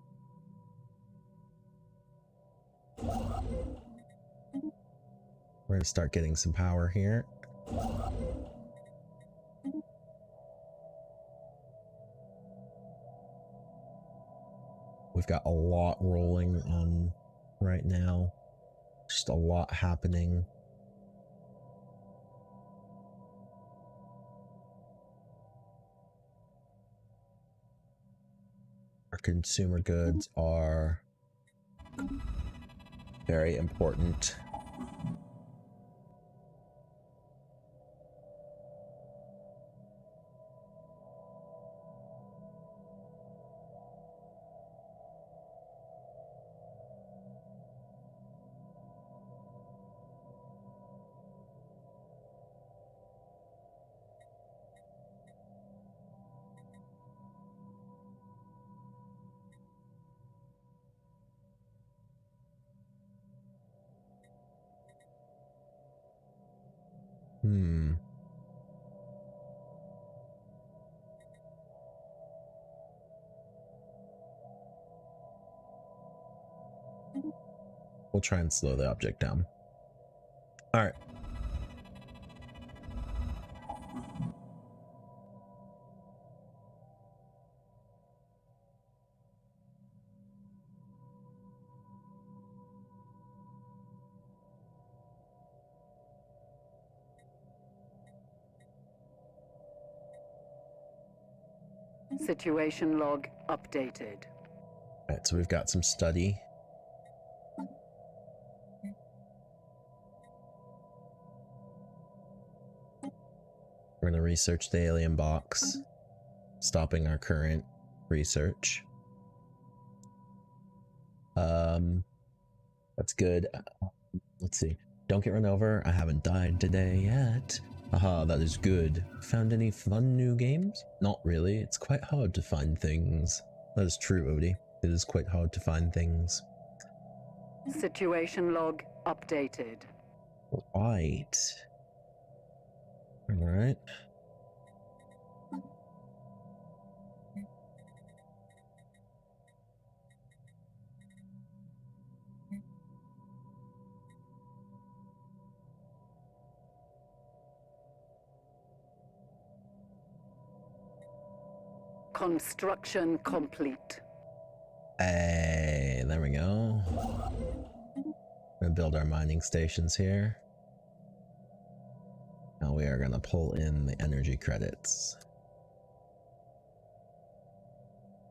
A: We're gonna start getting some power here. We've got a lot rolling on right now. Just a lot happening. Our consumer goods are very important. We'll try and slow the object down. All right.
C: Situation log updated.
A: All right, so we've got some study. We're going to research the alien box, stopping our current research. That's good. Let's see. Don't get run over. I haven't died today yet. Aha, that is good. Found any fun new games? Not really. It's quite hard to find things. That is true, Odie. It is quite hard to find things.
C: Situation log updated.
A: Right. Alright.
C: Construction complete.
A: Hey, there we go. We're gonna build our mining stations here. Now we are gonna pull in the energy credits.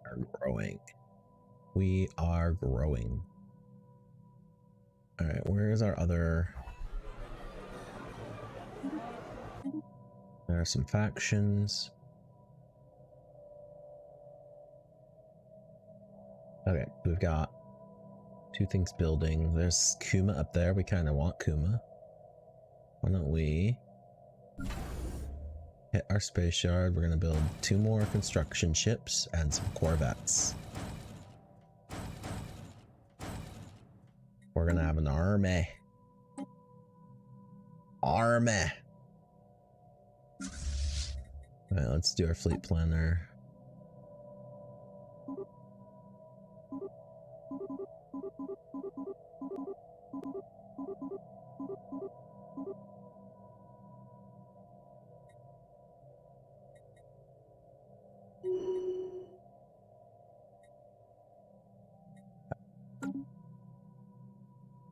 A: Are growing. We are growing. Alright, where is our other... There are some factions. Okay, we've got 2 things building. There's Kuma up there. We kind of want Kuma. Why don't we hit our space yard? We're going to build 2 more construction ships and some corvettes. We're going to have an army. Army! Alright, let's do our fleet planner.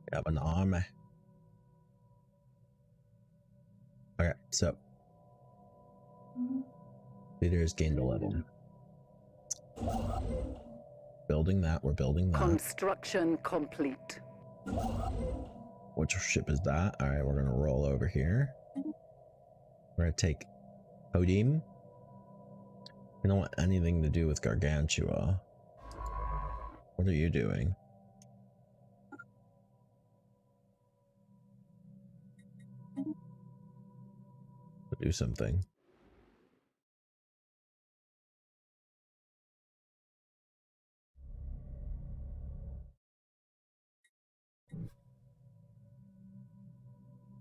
A: We have an army. Okay, so leaders gained 11. Building that, we're building that.
C: Construction complete.
A: Which ship is that? Alright, we're gonna roll over here. We're gonna take Hodim. We don't want anything to do with Gargantua. What are you doing? Do something.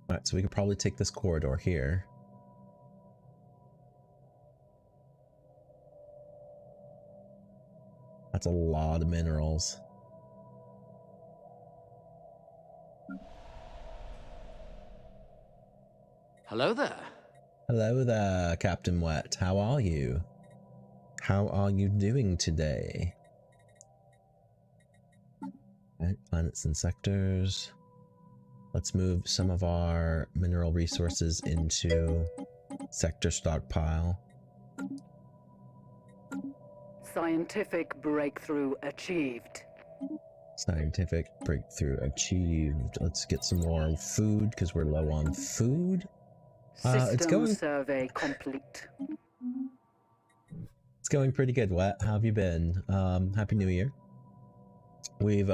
A: Alright, so we could probably take this corridor here. That's a lot of minerals.
E: Hello there.
A: Hello there, Captain Wet. How are you? How are you doing today? Right, planets and sectors. Let's move some of our mineral resources into sector stockpile.
C: Scientific breakthrough achieved.
A: Scientific breakthrough achieved. Let's get some more food because we're low on food. It's
C: System
A: going
C: survey complete.
A: It's going pretty good, Wet. How have you been? Happy New Year. We're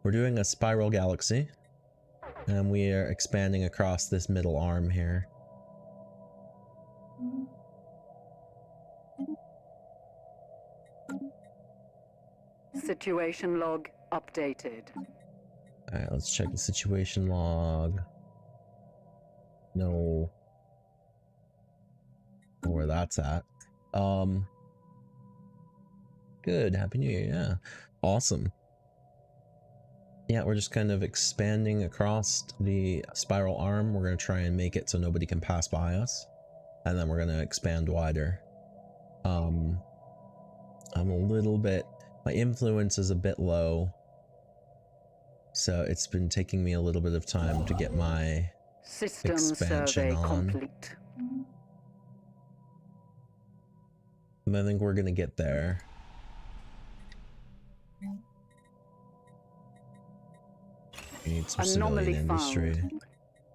A: doing a spiral galaxy, and we are expanding across this middle arm here.
C: Situation log updated.
A: Alright, let's check the situation log. No. Know where that's at. Good. Happy New Year. Yeah. Awesome. Yeah, we're just kind of expanding across the spiral arm. We're going to try and make it so nobody can pass by us. And then we're going to expand wider. I'm a little bit... My influence is a bit low. So it's been taking me a little bit of time to get my
C: System
A: expansion
C: survey
A: on.
C: complete.
A: And I think we're going to get there. We need some
C: Anomaly
A: civilian industry.
C: found.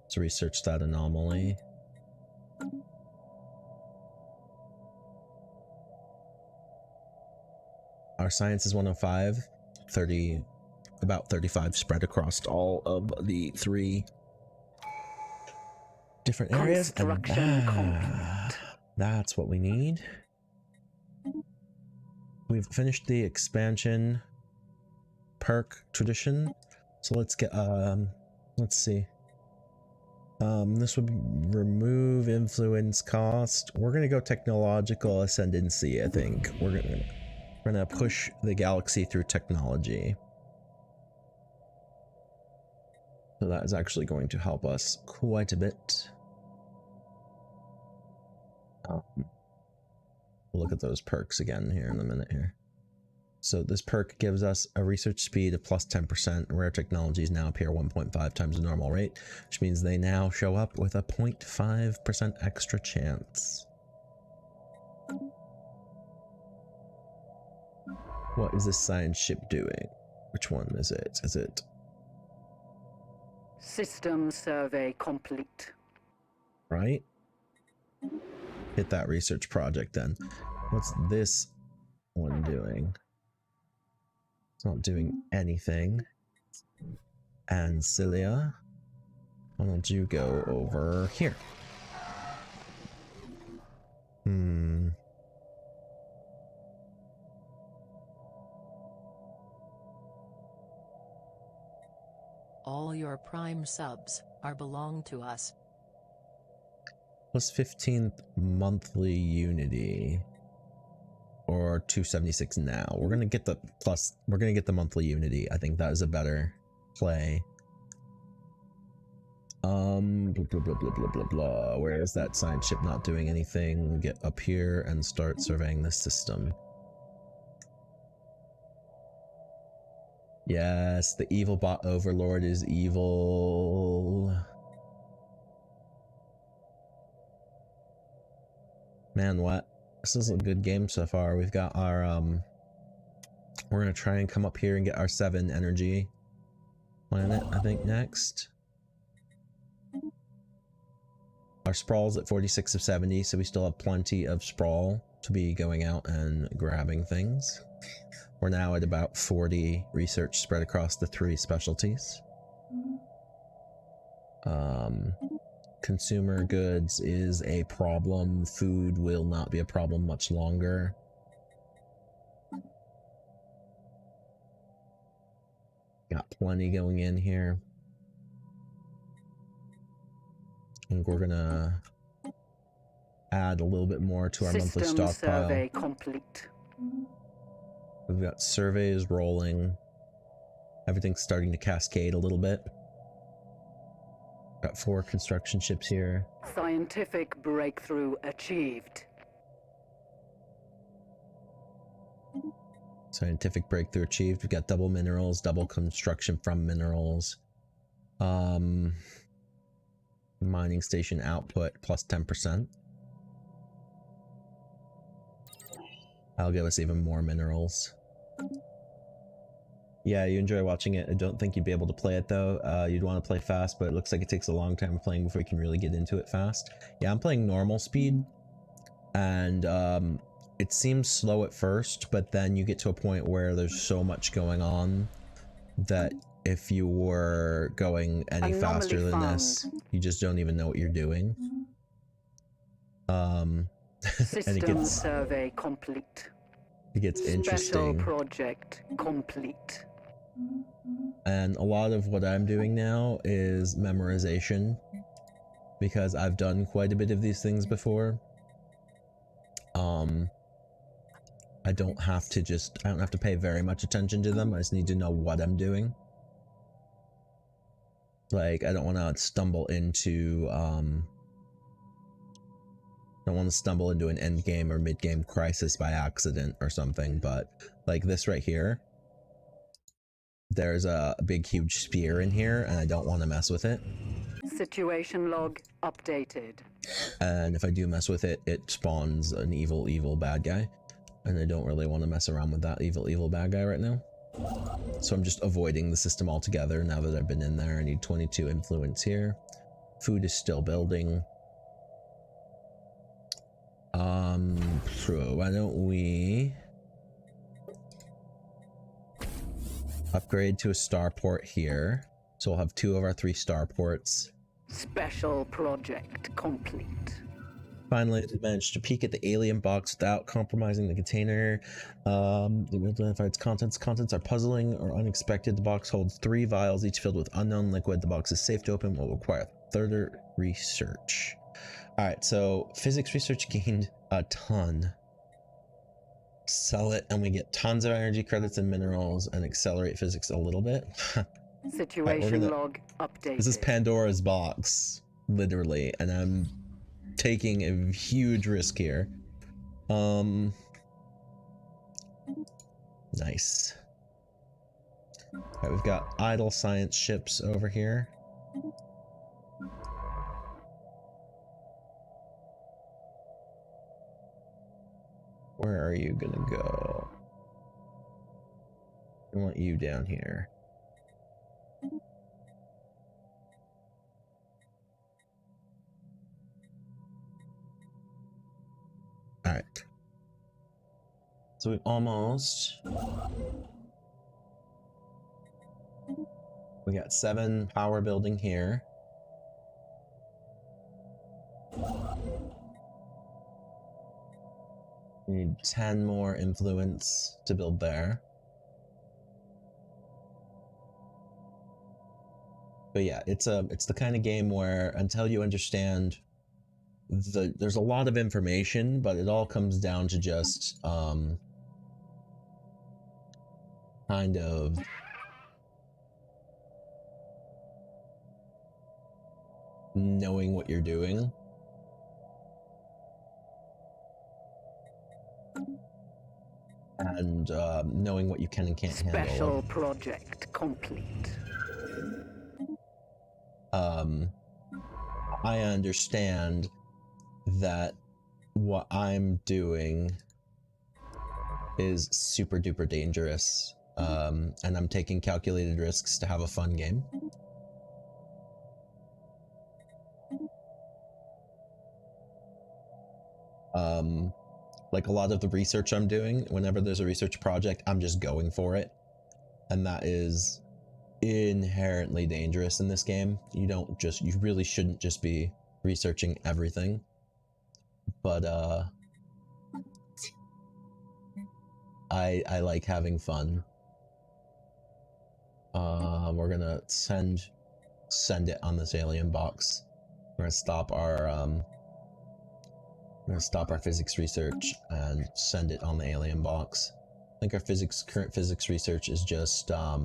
A: Let's research that anomaly. Our science is 105, 30, about 35 spread across all of the 3 different areas. And
C: Construction complete.
A: that's what we need. We've finished the expansion perk tradition. So let's get, let's see. This would remove influence cost. We're gonna go technological ascendancy, I think. We're gonna push the galaxy through technology. So that is actually going to help us quite a bit. We'll look at those perks again here in a minute here. So this perk gives us a research speed of plus 10%. Rare technologies now appear 1.5 times the normal rate, which means they now show up with a 0.5% extra chance. What is this science ship doing? Which one is it? Is it?
C: System survey complete.
A: Right? Hit that research project then. What's this one doing? It's not doing anything. And Cilia, why don't you go over here?
E: All your Prime subs are belong to us.
A: Plus 15th monthly unity. Or 276 now. We're gonna get the plus, we're gonna get the monthly unity. I think that is a better play. Blah, blah, blah, blah, blah, blah, blah. Where is that science ship not doing anything? Get up here and start surveying this system. Yes, the evil bot overlord is evil. Man, what? This is a good game so far. We've got our, we're gonna try and come up here and get our 7 energy planet, I think, next. Our sprawl's at 46 of 70, so we still have plenty of sprawl to be going out and grabbing things. We're now at about 40 research spread across the 3 specialties. Consumer goods is a problem. Food will not be a problem much longer. Got plenty going in here. I think we're gonna add a little bit more to our monthly
C: System
A: stockpile.
C: survey complete.
A: We've got surveys rolling. Everything's starting to cascade a little bit. Got 4 construction ships here.
C: Scientific breakthrough achieved.
A: Scientific breakthrough achieved. We've got double minerals, double construction from minerals. Mining station output plus 10%. That'll give us even more minerals. Yeah, you enjoy watching it. I don't think you'd be able to play it though. You'd want to play fast, but it looks like it takes a long time playing before you can really get into it fast. Yeah, I'm playing normal speed, and it seems slow at first, but then you get to a point where there's so much going on that if you were going any faster than this, you just don't even know what you're doing. And
C: System survey complete.
A: it gets interesting.
C: Special project complete.
A: And a lot of what I'm doing now is memorization, because I've done quite a bit of these things before. I don't have to pay very much attention to them. I just need to know what I'm doing. Like, I don't want to stumble into an end game or mid game crisis by accident or something. But like this right here, there's a big huge spear in here and I don't want to mess with it.
C: Situation log updated.
A: And if I do mess with it, it spawns an evil bad guy, and I don't really want to mess around with that evil bad guy right now. So I'm just avoiding the system altogether now that I've been in there. I need 22 influence here. Food is still building. So why don't we upgrade to a starport here? So we'll have 2 of our 3 starports.
C: Special project complete.
A: Finally, they managed to peek at the alien box without compromising the container. They identify its contents. Contents are puzzling or unexpected. The box holds 3 vials, each filled with unknown liquid. The box is safe to open, will require further research. Alright, so physics research gained a ton. Sell it, and we get tons of energy credits and minerals, and accelerate physics a little bit.
C: Situation log updated.
A: This is Pandora's box, literally, and I'm taking a huge risk here. Nice. Alright, we've got idle science ships over here. Where are you gonna go? I want you down here. Alright. So we got 7 power building here. We need 10 more influence to build there. But yeah, it's the kind of game where until you understand there's a lot of information, but it all comes down to just kind of knowing what you're doing. And knowing what you can and can't handle.
C: Special project complete.
A: I understand that what I'm doing is super duper dangerous, and I'm taking calculated risks to have a fun game. Like a lot of the research I'm doing, whenever there's a research project, I'm just going for it. And that is inherently dangerous in this game. You really shouldn't just be researching everything. But I like having fun. We're gonna send it on this alien box. We're gonna stop our physics research and send it on the alien box. I think our current physics research is just a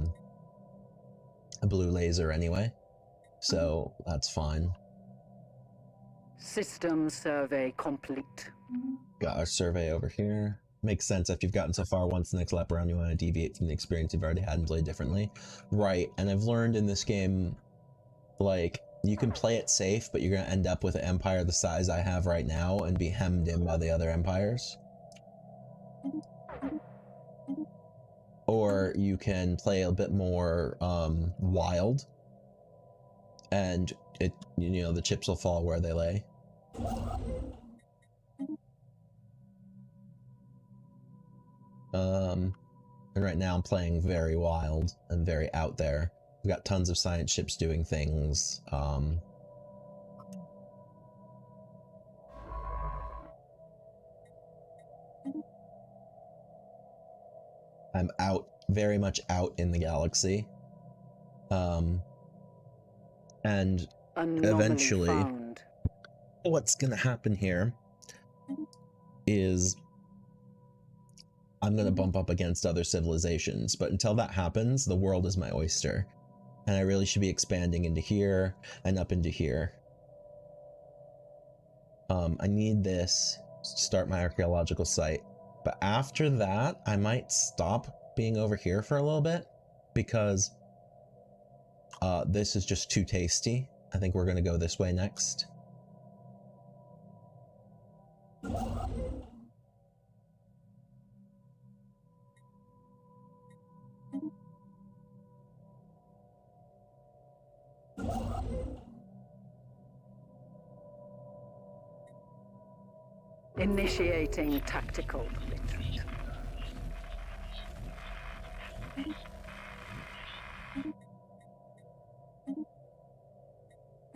A: blue laser anyway, so that's fine.
C: System survey complete.
A: Got our survey over here. Makes sense if you've gotten so far once. The next lap around you want to deviate from the experience you've already had and play differently. Right, and I've learned in this game, like, you can play it safe, but you're going to end up with an empire the size I have right now and be hemmed in by the other empires. Or you can play a bit more wild, and the chips will fall where they lay. And right now I'm playing very wild and very out there. We've got tons of science ships doing things. I'm very much out in the galaxy. And eventually,
C: found.
A: What's gonna happen here is I'm gonna bump up against other civilizations, but until that happens, the world is my oyster. And I really should be expanding into here and up into here. I need this to start my archaeological site. But after that, I might stop being over here for a little bit because this is just too tasty. I think we're going to go this way next.
C: Initiating tactical retreat.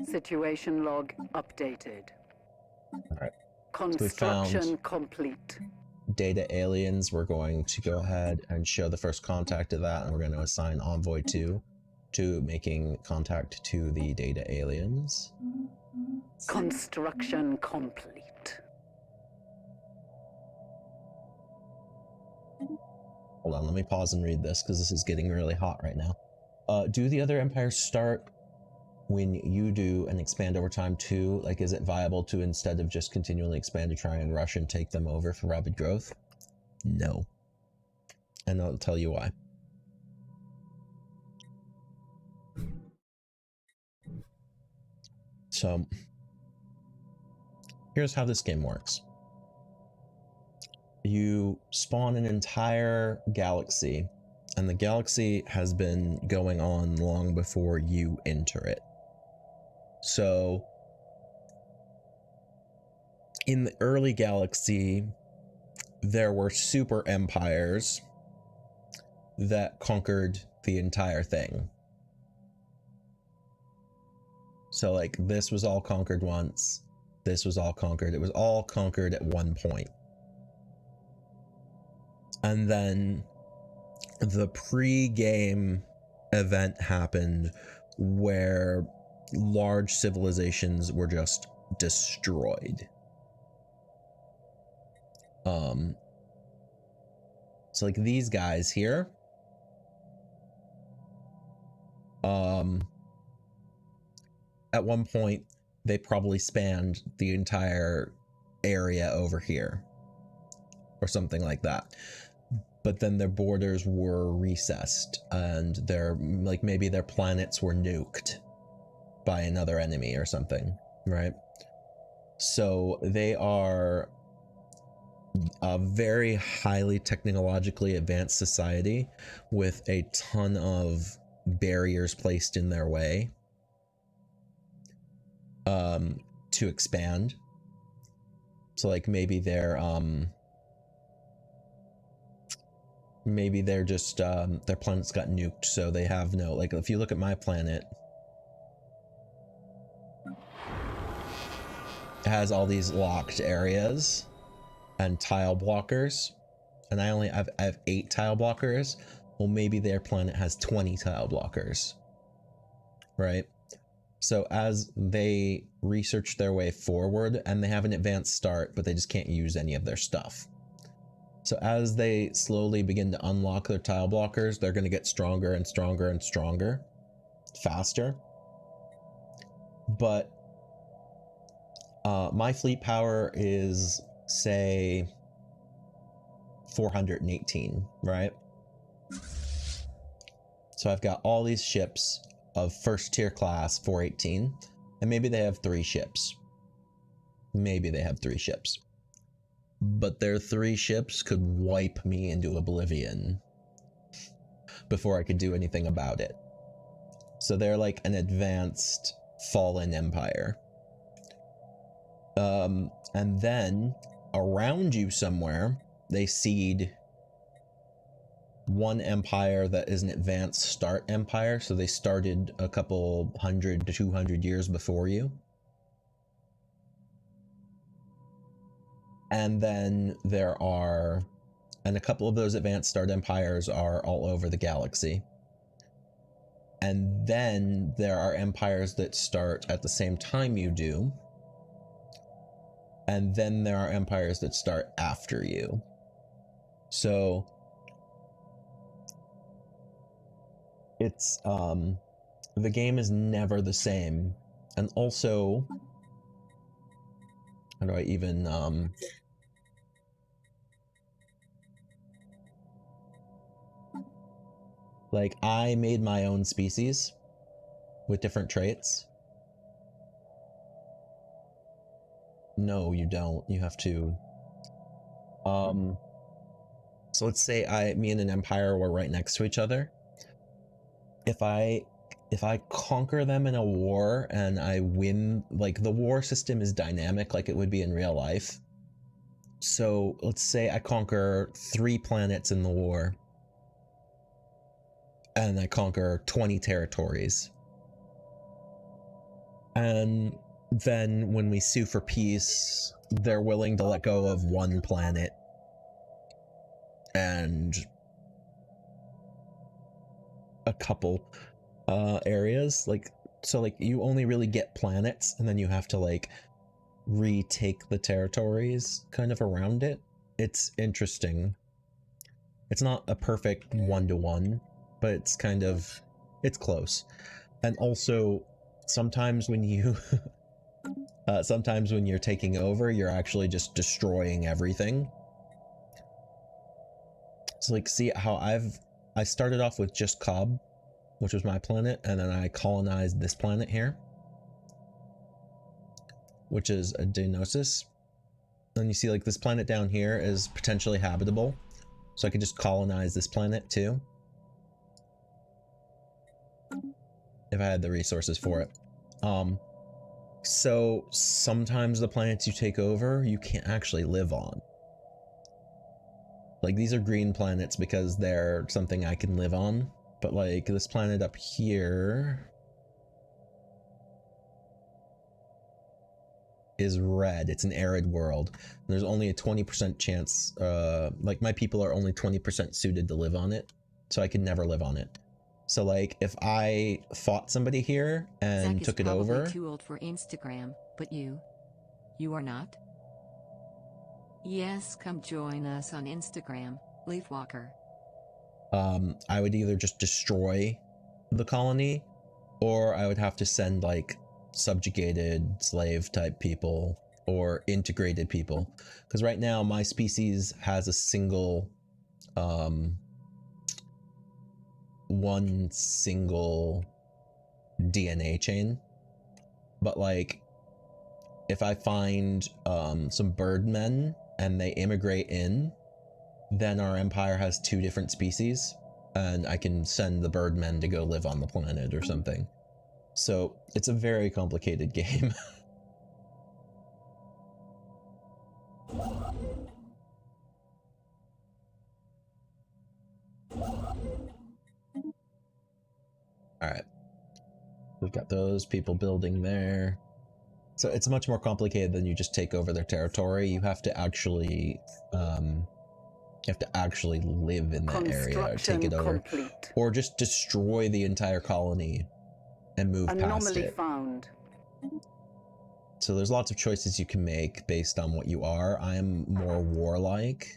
C: Situation log updated.
A: All right.
C: Construction complete.
A: Data aliens. We're going to go ahead and show the first contact of that, and we're going to assign Envoy 2 to making contact to the data aliens.
C: Construction complete.
A: Hold on, let me pause and read this because this is getting really hot right now. Do the other empires start when you do and expand over time too? Like, is it viable to, instead of just continually expand, to try and rush and take them over for rapid growth? No. And I'll tell you why. So, here's how this game works. You spawn an entire galaxy, and the galaxy has been going on long before you enter it. So, in the early galaxy, there were super empires that conquered the entire thing. So, like, this was all conquered once, this was all conquered, it was all conquered at one point. And then the pre-game event happened where large civilizations were just destroyed. So like these guys here, at one point they probably spanned the entire area over here or something like that. But then their borders were recessed, and their, like, maybe their planets were nuked by another enemy or something, right? So they are a very highly technologically advanced society with a ton of barriers placed in their way to expand. So like maybe they're just their planets got nuked, so they have no, like, if you look at my planet, it has all these locked areas and tile blockers, and I have 8 tile blockers. Well, maybe their planet has 20 tile blockers, right? So as they research their way forward, and they have an advanced start, but they just can't use any of their stuff. So as they slowly begin to unlock their tile blockers, they're going to get stronger and stronger and stronger, faster. But my fleet power is, say, 418, right? So I've got all these ships of first tier class, 418, and maybe they have 3 ships. Maybe they have 3 ships. But their 3 ships could wipe me into oblivion before I could do anything about it. So they're like an advanced fallen empire. And then around you somewhere, they seed one empire that is an advanced start empire. So they started a couple 100 to 200 years before you. And then there are, and a couple of those advanced start empires are all over the galaxy. And then there are empires that start at the same time you do. And then there are empires that start after you. So it's, the game is never the same. And also, how do I even, like, I made my own species with different traits. No, you don't. You have to. So let's say me and an empire were right next to each other. If I conquer them in a war and I win, like, the war system is dynamic like it would be in real life. So let's say I conquer 3 planets in the war, and I conquer 20 territories. And then when we sue for peace, they're willing to let go of one planet and a couple areas. Like, so like you only really get planets, and then you have to like retake the territories kind of around it. It's interesting. It's not a perfect one-to-one, but it's kind of, it's close. And also sometimes when you sometimes when you're taking over, you're actually just destroying everything. So like, see how I started off with just Cobb, which was my planet, and then I colonized this planet here, which is a Denosis. And you see like this planet down here is potentially habitable, so I could just colonize this planet too if I had the resources for it. So sometimes the planets you take over, you can't actually live on. Like, these are green planets because they're something I can live on, but like this planet up here is red. It's an arid world. There's only a 20% chance, like my people are only 20% suited to live on it, so I could never live on it. So like, if I fought somebody here and
B: Zach
A: took
B: is
A: it
B: probably
A: over,
B: too old for Instagram, but you are not? Yes, come join us on Instagram, Leafwalker.
A: I would either just destroy the colony, or I would have to send like subjugated slave type people or integrated people, because right now my species has a single one single DNA chain. But like, if I find some birdmen and they immigrate in, then our empire has 2 different species, and I can send the birdmen to go live on the planet or something. So it's a very complicated game. Alright. We've got those people building there. So it's much more complicated than you just take over their territory. You have to actually live in that area, or take it over,
C: complete.
A: or just destroy the entire colony and move past
C: Anomaly
A: it.
C: found.
A: So there's lots of choices you can make based on what you are. I am more warlike.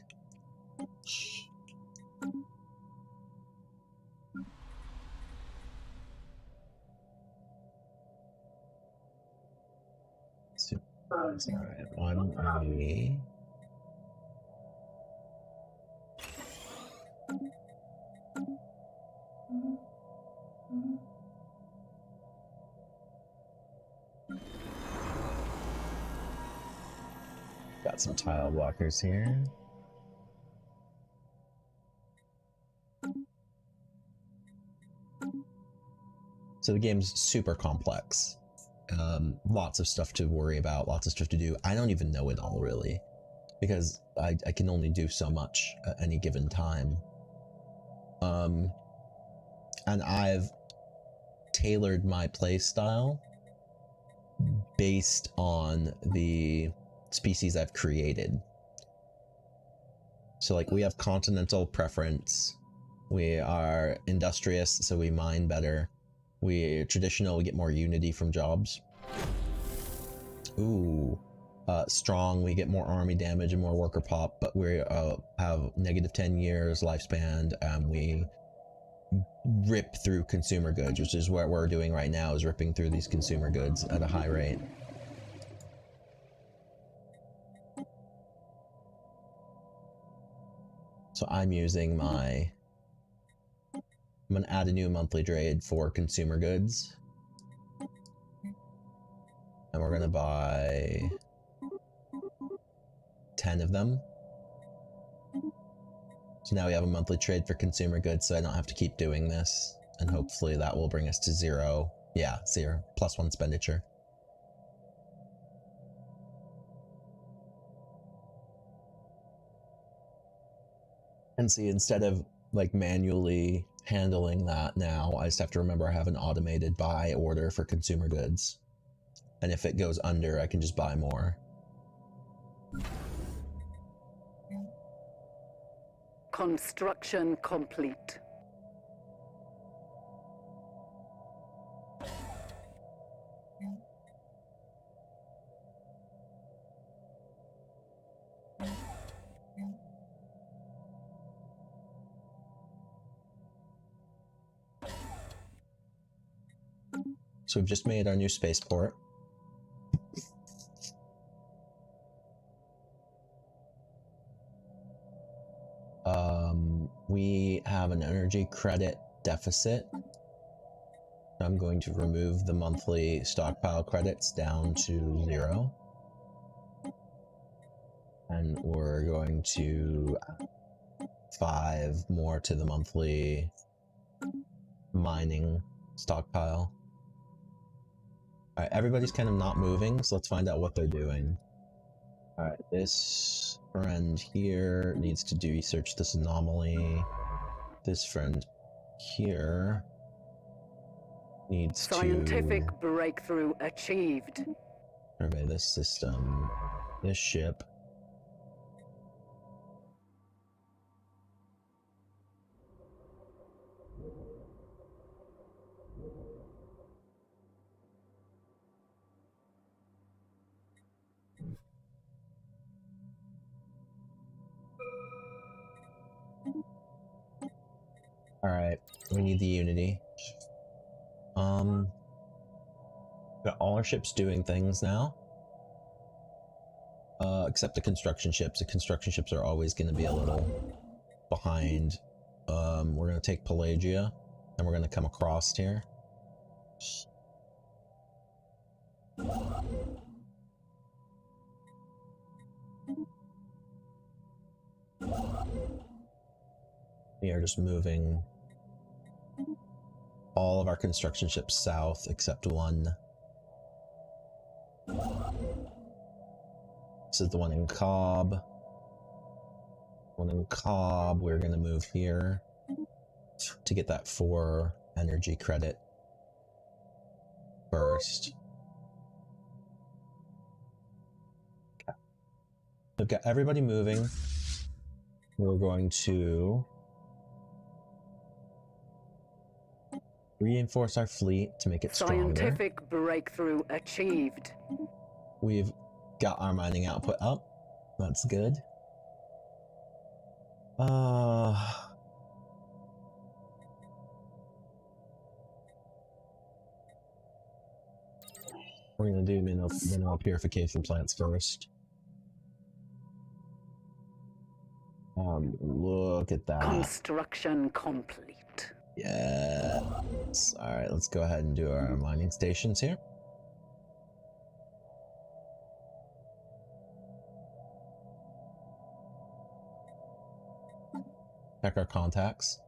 A: Alright, 1 army. Got some tile blockers here. So the game's super complex. Lots of stuff to worry about, lots of stuff to do. I don't even know it all, really, because I can only do so much at any given time. And I've tailored my playstyle based on the species I've created. So like, we have continental preference, we are industrious, so we mine better, we're traditional, we get more unity from jobs. Ooh. Strong, we get more army damage and more worker pop, but we have negative 10 years lifespan, and we rip through consumer goods, which is what we're doing right now, is ripping through these consumer goods at a high rate. So I'm using I'm gonna add a new monthly trade for consumer goods. And we're gonna buy 10 of them. So now we have a monthly trade for consumer goods, so I don't have to keep doing this. And hopefully that will bring us to 0. Yeah, 0. +1 expenditure. And see, instead of like manually handling that now, I just have to remember I have an automated buy order for consumer goods. And if it goes under, I can just buy more.
C: Construction complete.
A: So we've just made our new spaceport. We have an energy credit deficit. I'm going to remove the monthly stockpile credits down to 0. And we're going to add 5 more to the monthly mining stockpile. Alright, everybody's kind of not moving, so let's find out what they're doing. Alright, this friend here needs to research this anomaly. This friend here needs
C: Scientific
A: to
C: breakthrough achieved.
A: survey this system, this ship. Alright, we need the Unity. Got all our ships doing things now. Except the construction ships. The construction ships are always going to be a little behind. We're going to take Pelagia, and we're going to come across here. We are just moving all of our construction ships south except one. This is the one in Cobb. One in Cobb, we're going to move here to get that 4 energy credit first. Okay. We've got everybody moving. We're going to reinforce our fleet to make it stronger.
C: Scientific breakthrough achieved.
A: We've got our mining output up. That's good. We're gonna do mineral purification plants first. Look at that.
C: Construction complete.
A: Yes. Alright, let's go ahead and do our mining stations here. Check our contacts.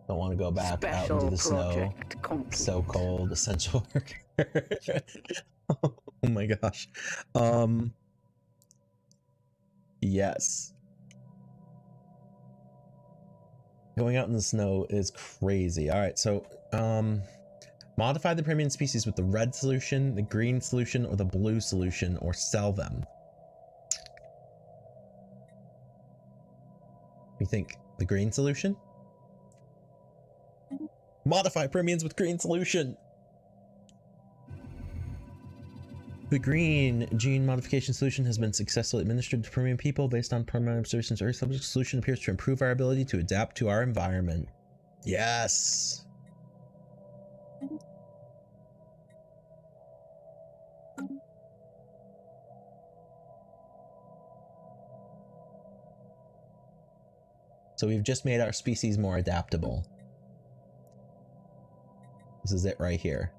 A: Don't want to go back out into the snow.
C: Complete.
A: So cold, essential worker. Oh my gosh. Yes. Going out in the snow is crazy. Alright, so modify the premium species with the red solution, the green solution, or the blue solution, or sell them. We think the green solution? Modify premiums with green solution! The green gene modification solution has been successfully administered to premium people based on permanent observations. Earth subject solution appears to improve our ability to adapt to our environment. Yes! So we've just made our species more adaptable. This is it right here.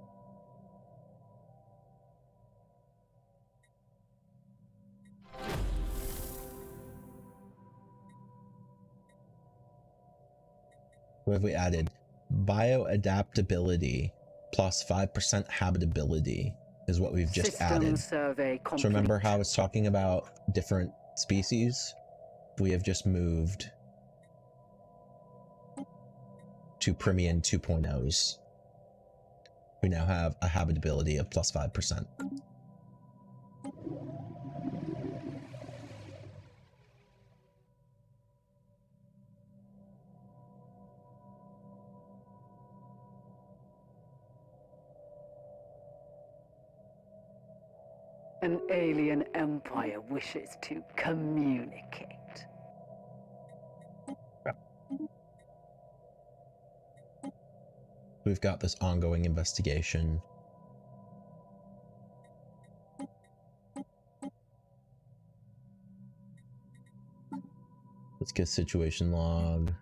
A: What have we added? Bioadaptability plus 5% habitability is what we've just
C: System
A: added.
C: survey complete.
A: So remember how I was talking about different species? We have just moved to Premium 2.0s. We now have a habitability of plus 5%.
C: An alien empire wishes to communicate.
A: We've got this ongoing investigation. Let's get situation log.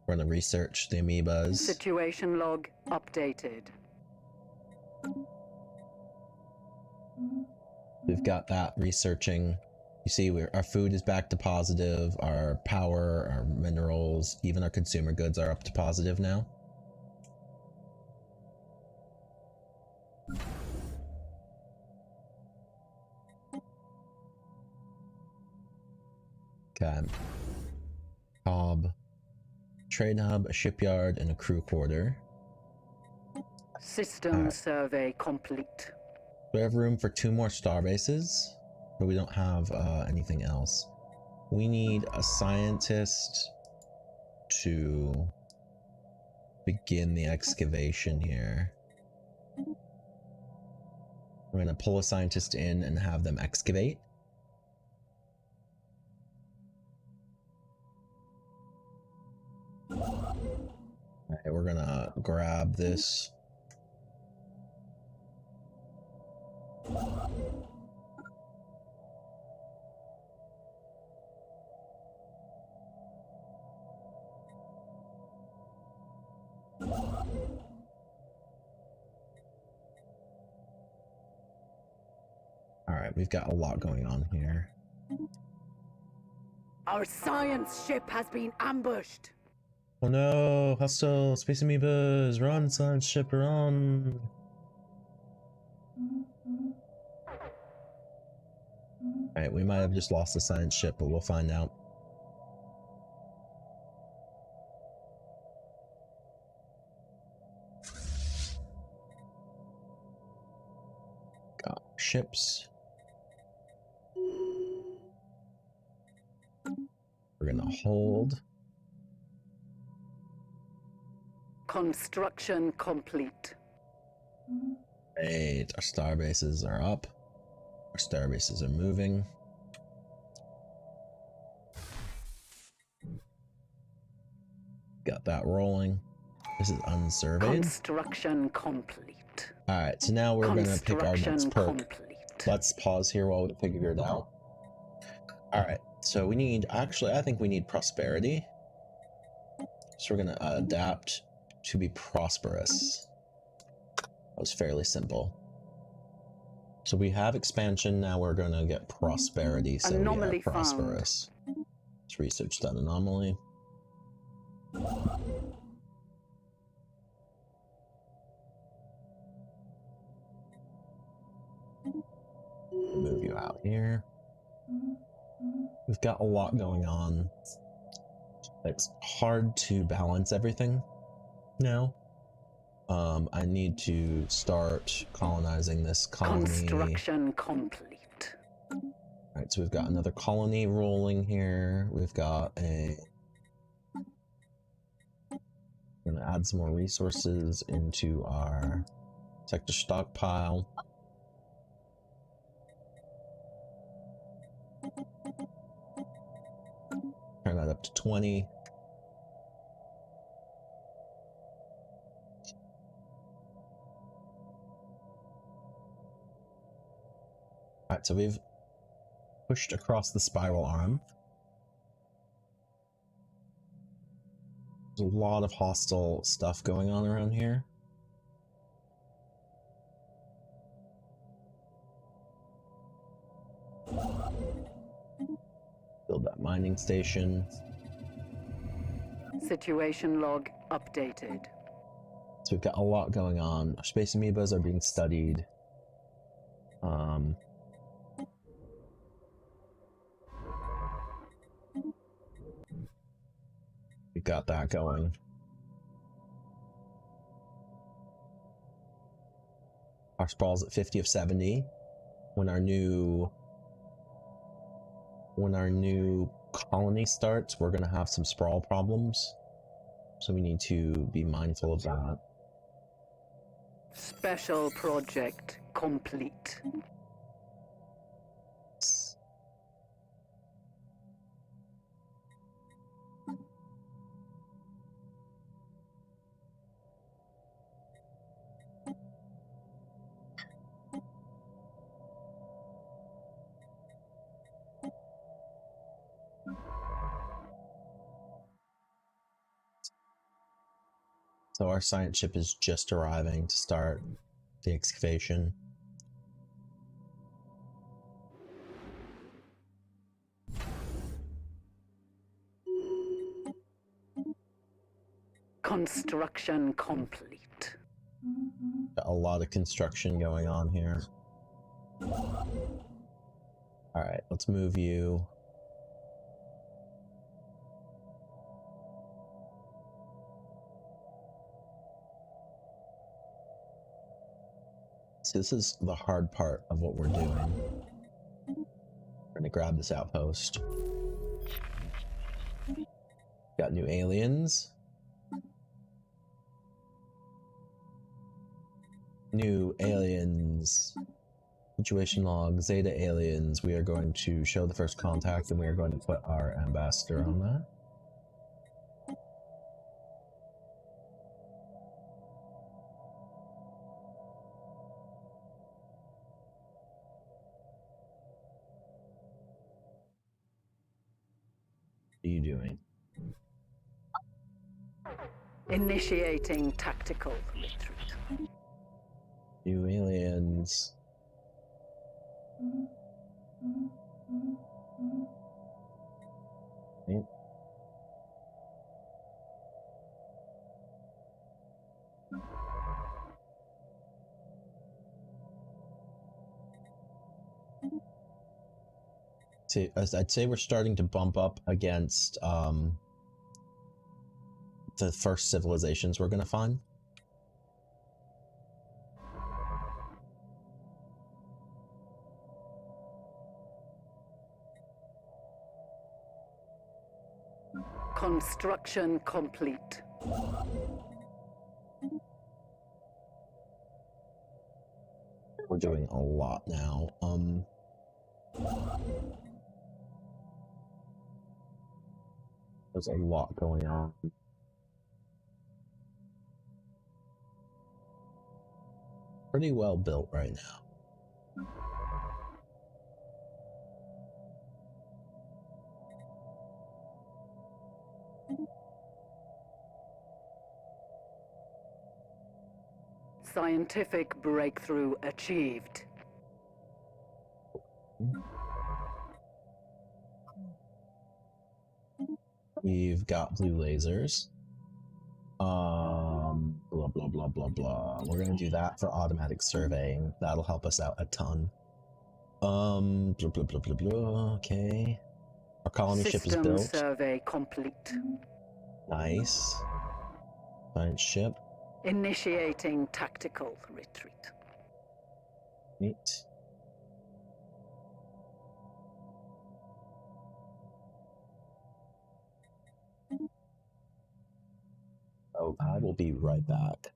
A: We're gonna research the amoebas.
C: Situation log updated.
A: We've got that researching. You see, our food is back to positive. Our power, our minerals, even our consumer goods are up to positive now. Okay. Cobb. Trade hub, a shipyard, and a crew quarter.
C: System survey complete.
A: We have room for 2 more star bases, but we don't have anything else. We need a scientist to begin the excavation here. We're going to pull a scientist in and have them excavate. Alright, we're gonna grab this. Alright, we've got a lot going on here.
C: Our science ship has been ambushed.
A: Oh no, hostile space amoebas, run, science ship, run. Alright, we might have just lost the science ship, but we'll find out. Got ships. We're gonna hold.
C: Construction complete.
A: Great, our star bases are up. Our star bases are moving. Got that rolling. This is unsurveyed.
C: Construction complete.
A: Alright, so now we're gonna pick our next perk.
C: Complete.
A: Let's pause here while we figure it out. Alright, so we need, actually, I think we need prosperity. So we're gonna adapt to be prosperous. That was fairly simple. So we have expansion, now we're gonna get prosperity, so
C: Anomaly
A: we are prosperous. Let's research that anomaly. Move you out here. We've got a lot going on. It's hard to balance everything now. I need to start colonizing this colony.
C: Construction complete.
A: Alright, so we've got another colony rolling here. We've got a... We're gonna add some more resources into our sector stockpile. Turn that up to 20. Alright, so we've pushed across the spiral arm. There's a lot of hostile stuff going on around here. Build that mining station.
C: Situation log updated.
A: So we've got a lot going on. Our space amoebas are being studied. We've got that going. Our sprawl's at 50 of 70. When our new colony starts, we're gonna have some sprawl problems. So we need to be mindful of that.
C: Special project complete.
A: So our science ship is just arriving to start the excavation.
C: Construction complete.
A: Got a lot of construction going on here. Alright, let's move you. So this is the hard part of what we're doing. We're gonna grab this outpost. Got new aliens. New aliens. Situation log, Zeta aliens. We are going to show the first contact and we are going to put our ambassador on that. What are you doing?
C: Initiating tactical retreat.
A: New aliens. Right. See, I'd say we're starting to bump up against the first civilizations we're gonna find.
C: Construction complete.
A: We're doing a lot now. There's a lot going on. Pretty well built right now.
C: Scientific breakthrough achieved.
A: We've got blue lasers. Blah, blah, blah, blah, blah. We're gonna do that for automatic surveying. That'll help us out a ton. Blah, blah, blah, blah, blah. Okay. Our colony ship is
C: System
A: built.
C: survey complete.
A: Nice. Science ship.
C: Initiating tactical retreat.
A: Neat. Oh, I will be right back.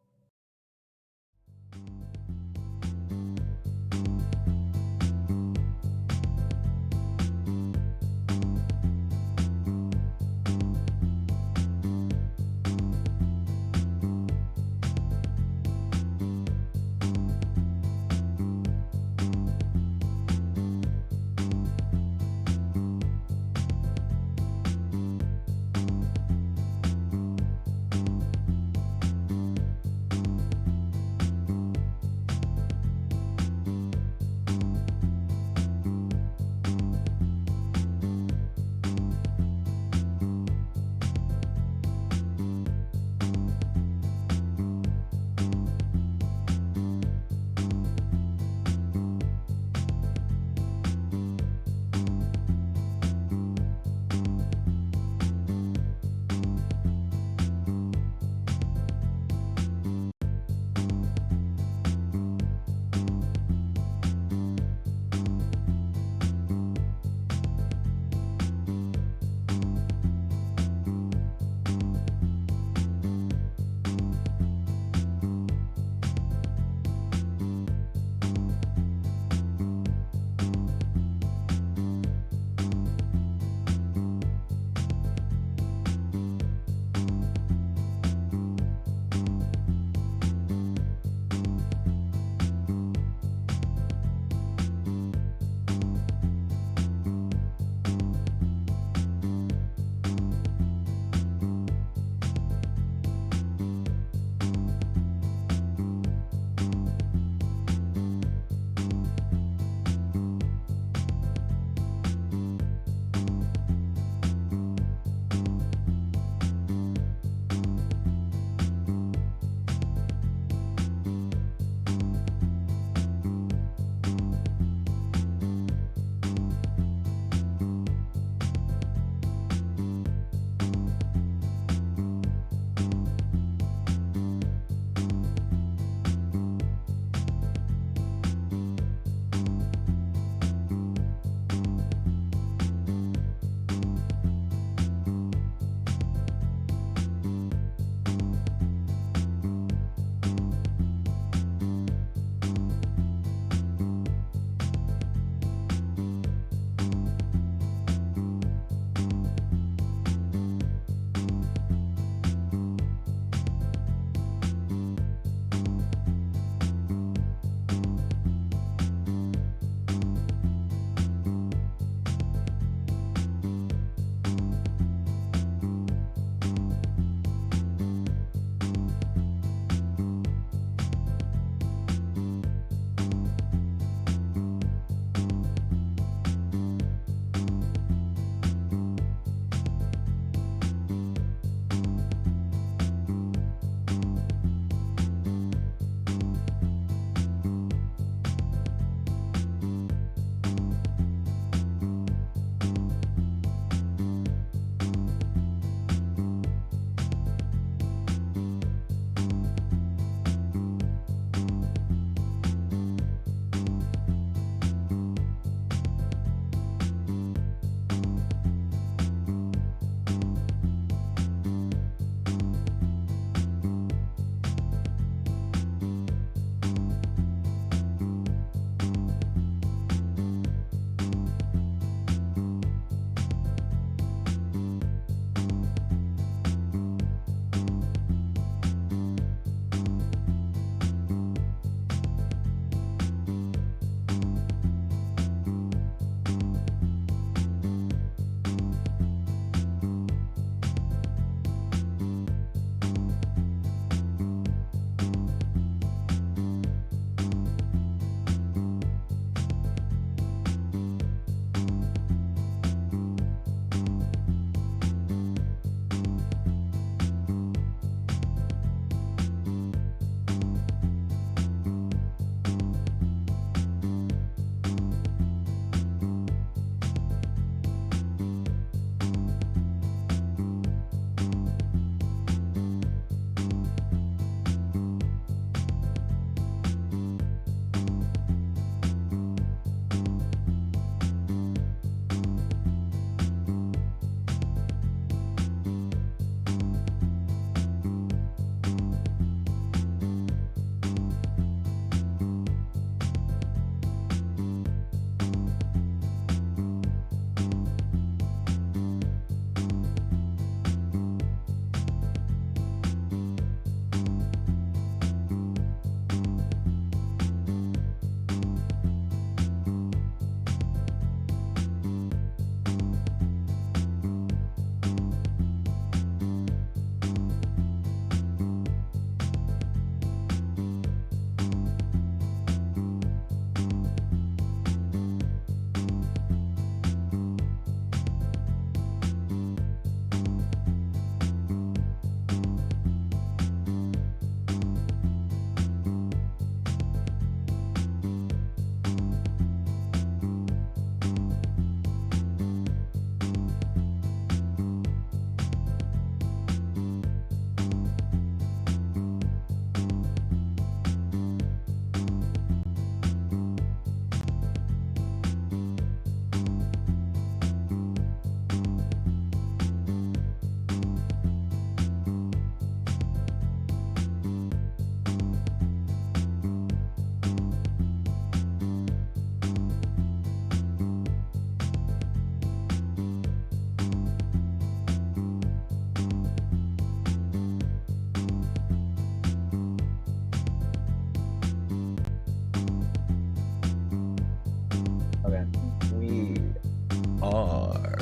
A: are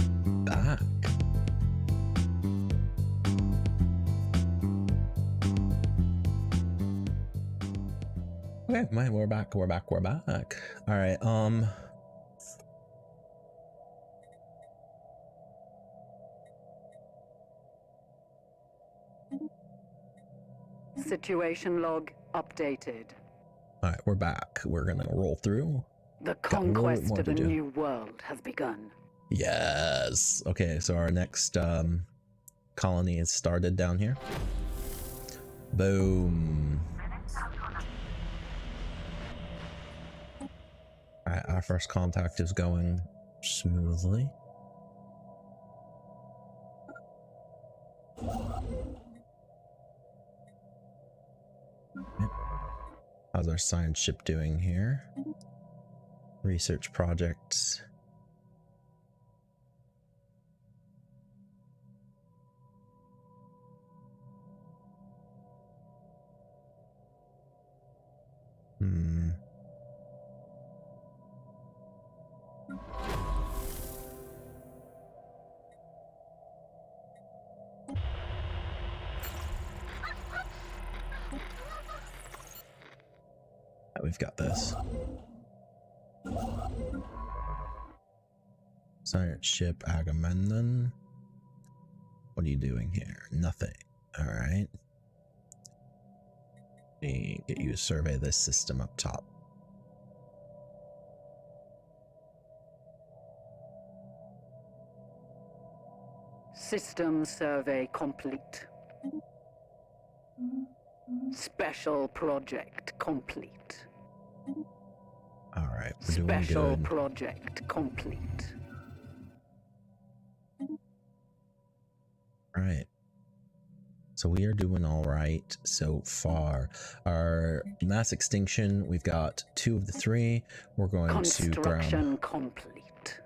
A: back. Okay, man, we're back. All right,
C: Situation log updated.
A: all right, we're back. We're gonna roll through.
C: The
A: Got a little bit
C: conquest
A: more
C: of
A: to
C: a
A: do.
C: new world has begun.
A: Yes. Okay, so our next colony is started down here. Boom. Alright, our first contact is going smoothly. Yep. How's our science ship doing here? Research projects. We've got this. Science ship Agamemnon. What are you doing here? Nothing. Alright. Let me get you to survey this system up top.
C: System survey complete. Special project complete.
A: Alright, we're doing
C: Special
A: good.
C: project complete.
A: Right. So we are doing all right so far. Our mass extinction, we've got 2 of the 3. We're going to
C: Construction complete.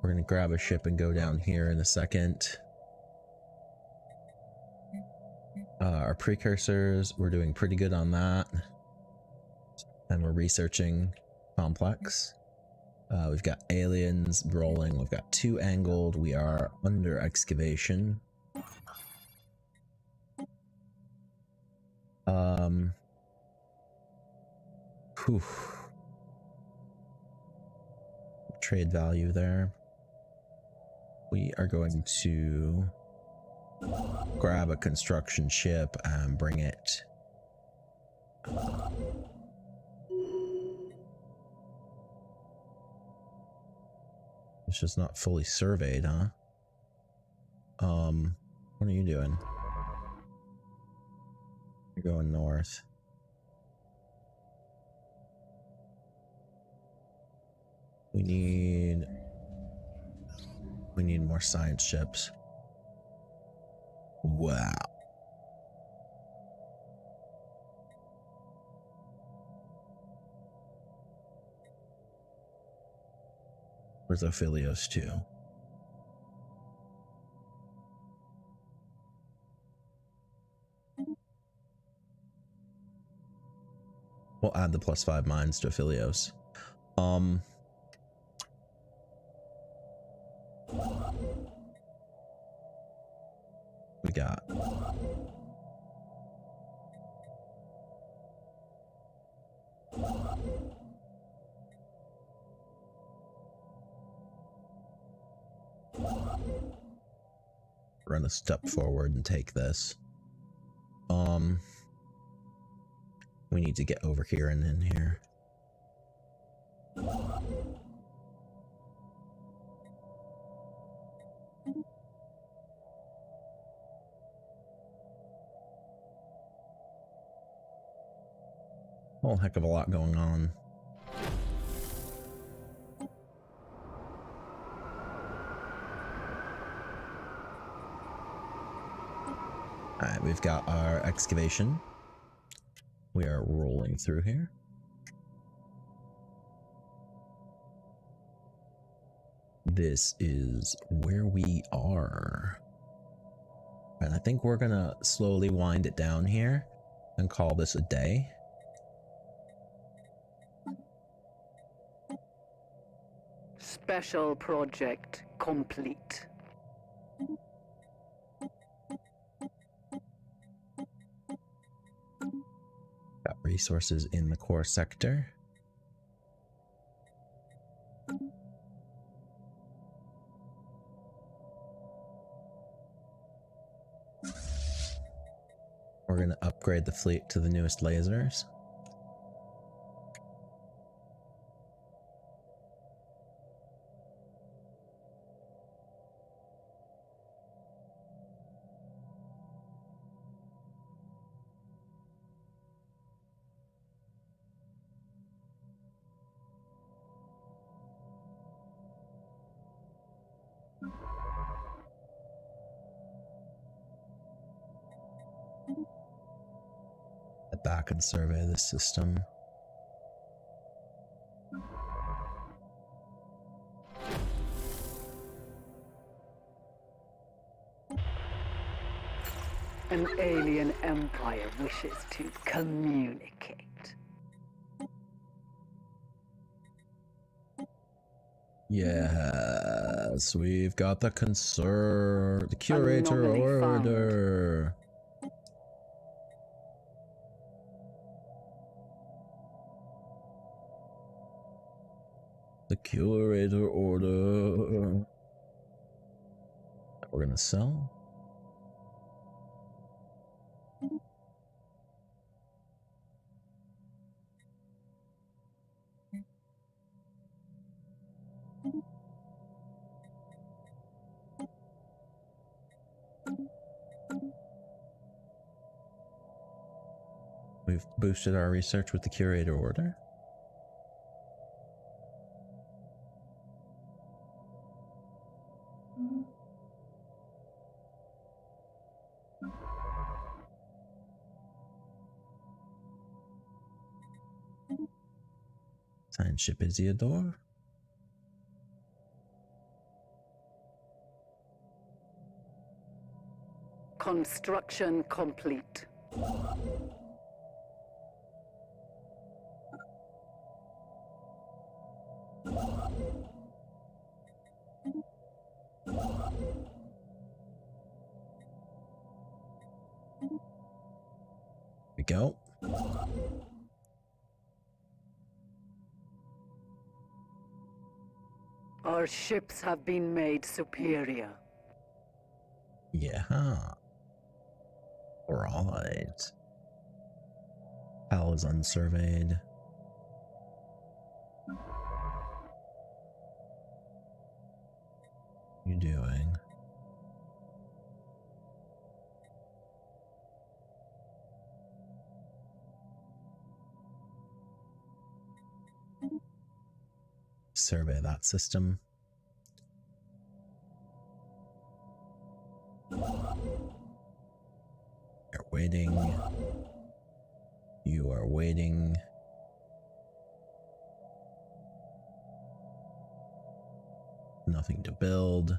A: We're going to grab a ship and go down here in a second. Our precursors, we're doing pretty good on that. And we're researching complex. We've got aliens rolling. We've got 2 angled. We are under excavation. Whew. Trade value there. We are going to grab a construction ship and bring it. It's just not fully surveyed, huh? What are you doing? You're going north. We need more science ships. Wow. Where's Ophilios 2? We'll add the +5 mines to Ophilios. We got run a step forward and take this. We need to get over here and in here. Whole heck of a lot going on. Alright, we've got our excavation. We are rolling through here. This is where we are. And I think we're gonna slowly wind it down here and call this a day.
C: Special project complete.
A: Got resources in the core sector. We're going to upgrade the fleet to the newest lasers. Head back and survey the system.
C: An alien empire wishes to communicate.
A: Yes, we've got the curator
C: Anomaly
A: order. The curator order. We're gonna sell. We've boosted our research with the curator order. Science ship Isidore.
C: Construction complete.
A: We go.
C: Our ships have been made superior.
A: Yeah. Alright. Hell is unsurveyed. What are you doing? Survey that system. You're waiting. You are waiting. Nothing to build.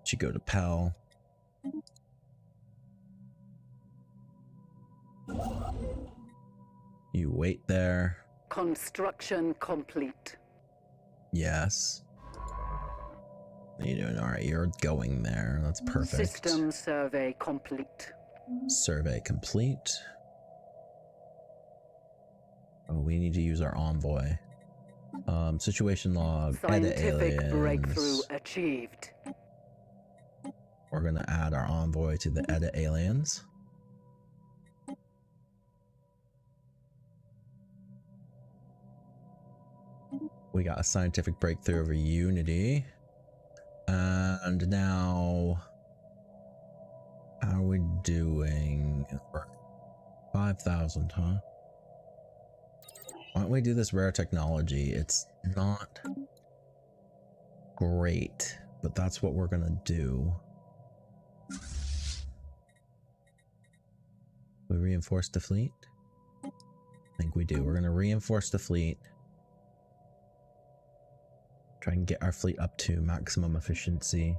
A: Should go to Pal. You wait there.
C: Construction complete.
A: Yes. You're doing alright. You're going there. That's perfect.
C: System survey complete.
A: Survey complete. Oh, we need to use our envoy. Situation log. Edit
C: Scientific
A: aliens.
C: breakthrough achieved.
A: We're gonna add our envoy to the edit aliens. We got a scientific breakthrough over Unity. And now, how are we doing? 5,000, huh? Why don't we do this rare technology? It's not great, but that's what we're gonna do. We reinforce the fleet? I think we do. We're gonna reinforce the fleet. Try and get our fleet up to maximum efficiency.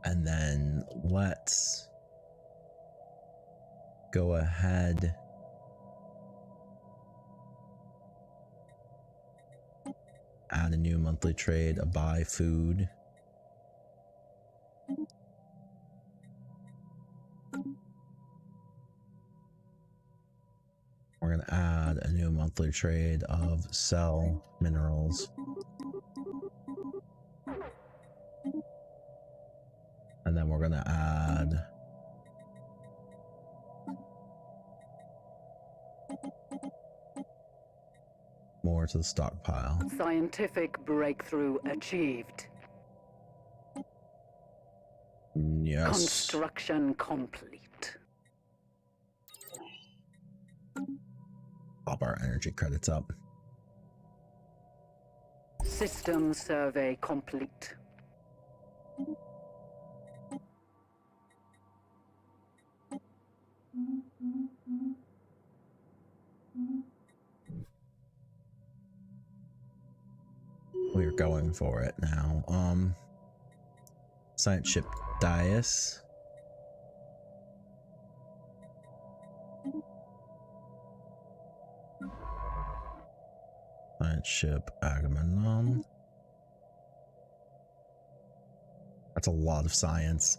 A: And then let's go ahead add a new monthly trade, a buy food. We're going to add a new monthly trade of sell minerals. And then we're going to add more to the stockpile.
C: Scientific breakthrough achieved.
A: Yes.
C: Construction complete.
A: Pop our energy credits up.
C: System survey complete.
A: We're going for it now. Science ship Dias. Science ship Agamemnon. That's a lot of science.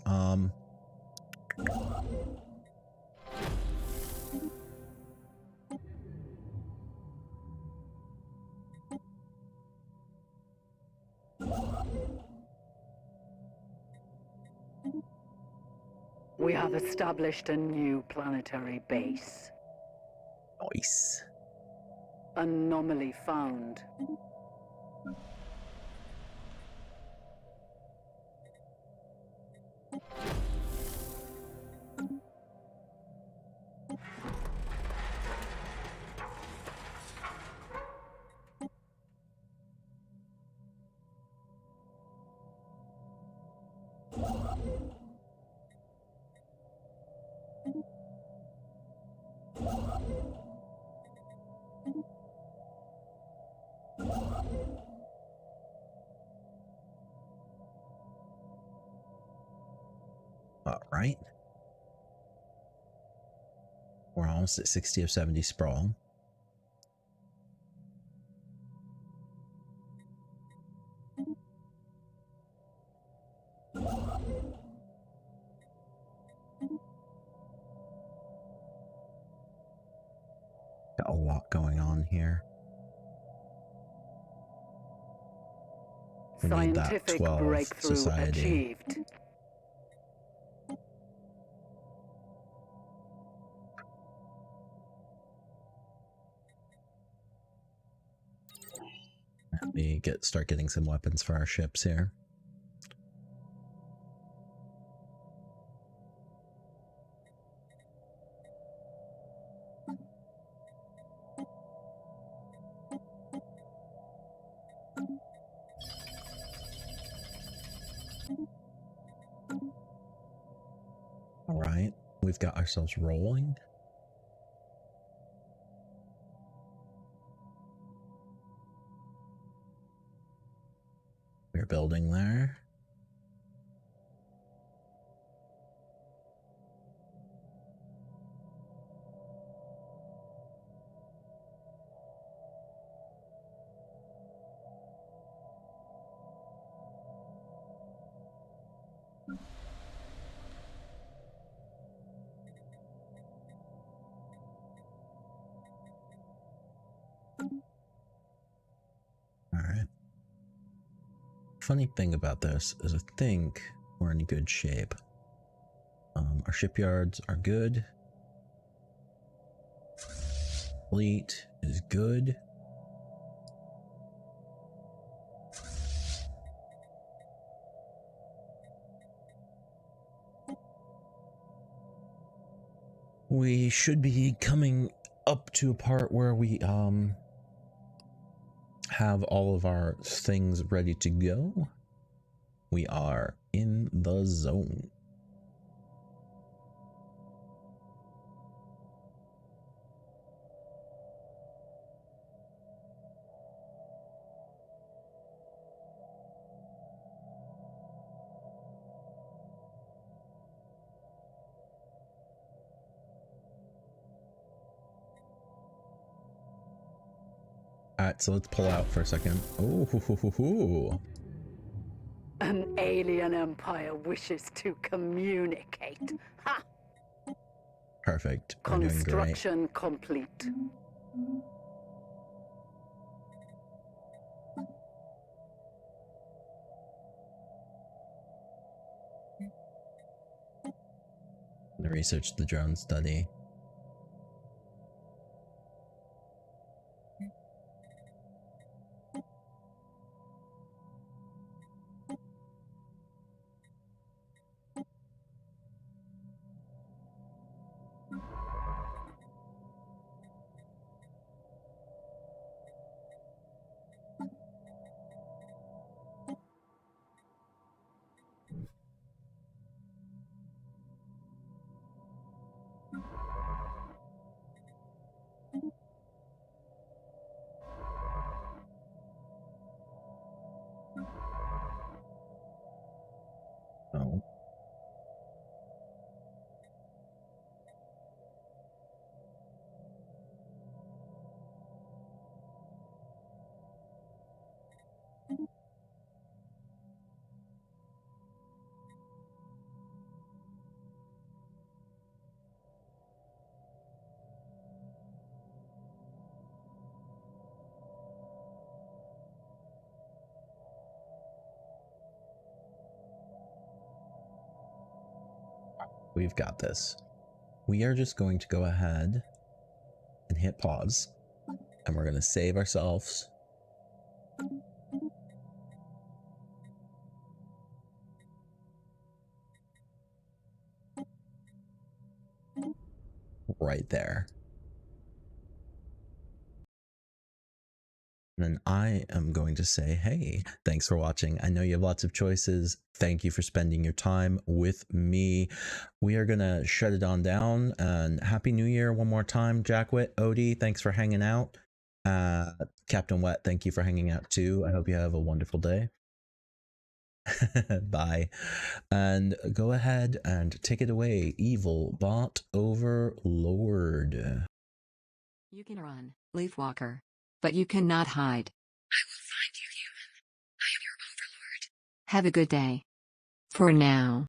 C: We have established a new planetary base.
A: Nice.
C: Anomaly found.
A: All right. We're almost at 60 of 70 sprawl. Got a lot going on here. We need that
C: Scientific
A: 12
C: breakthrough
A: society.
C: achieved.
A: Let me start getting some weapons for our ships here. All right, we've got ourselves rolling. We're building there. All right. Funny thing about this is I think we're in good shape. Our shipyards are good. Fleet is good. We should be coming up to a part where we have all of our things ready to go. We are in the zone. Alright, so let's pull out for a second. Oh,
C: An alien empire wishes to communicate. Ha!
A: perfect. We're doing great.
C: Construction complete.
A: Research the drone study. Oh. We've got this. We are just going to go ahead and hit pause, and we're going to save ourselves. Right there. And then I am going to say, hey, thanks for watching. I know you have lots of choices. Thank you for spending your time with me. We are going to shut it on down, and Happy New Year one more time. Jackwit, Odie, thanks for hanging out. Captain Wet, thank you for hanging out too. I hope you have a wonderful day. Bye. And go ahead and take it away, evil bot overlord.
B: You can run, Leaf Walker. But you cannot hide.
F: I will find you, human. I am your overlord.
B: Have a good day. For now.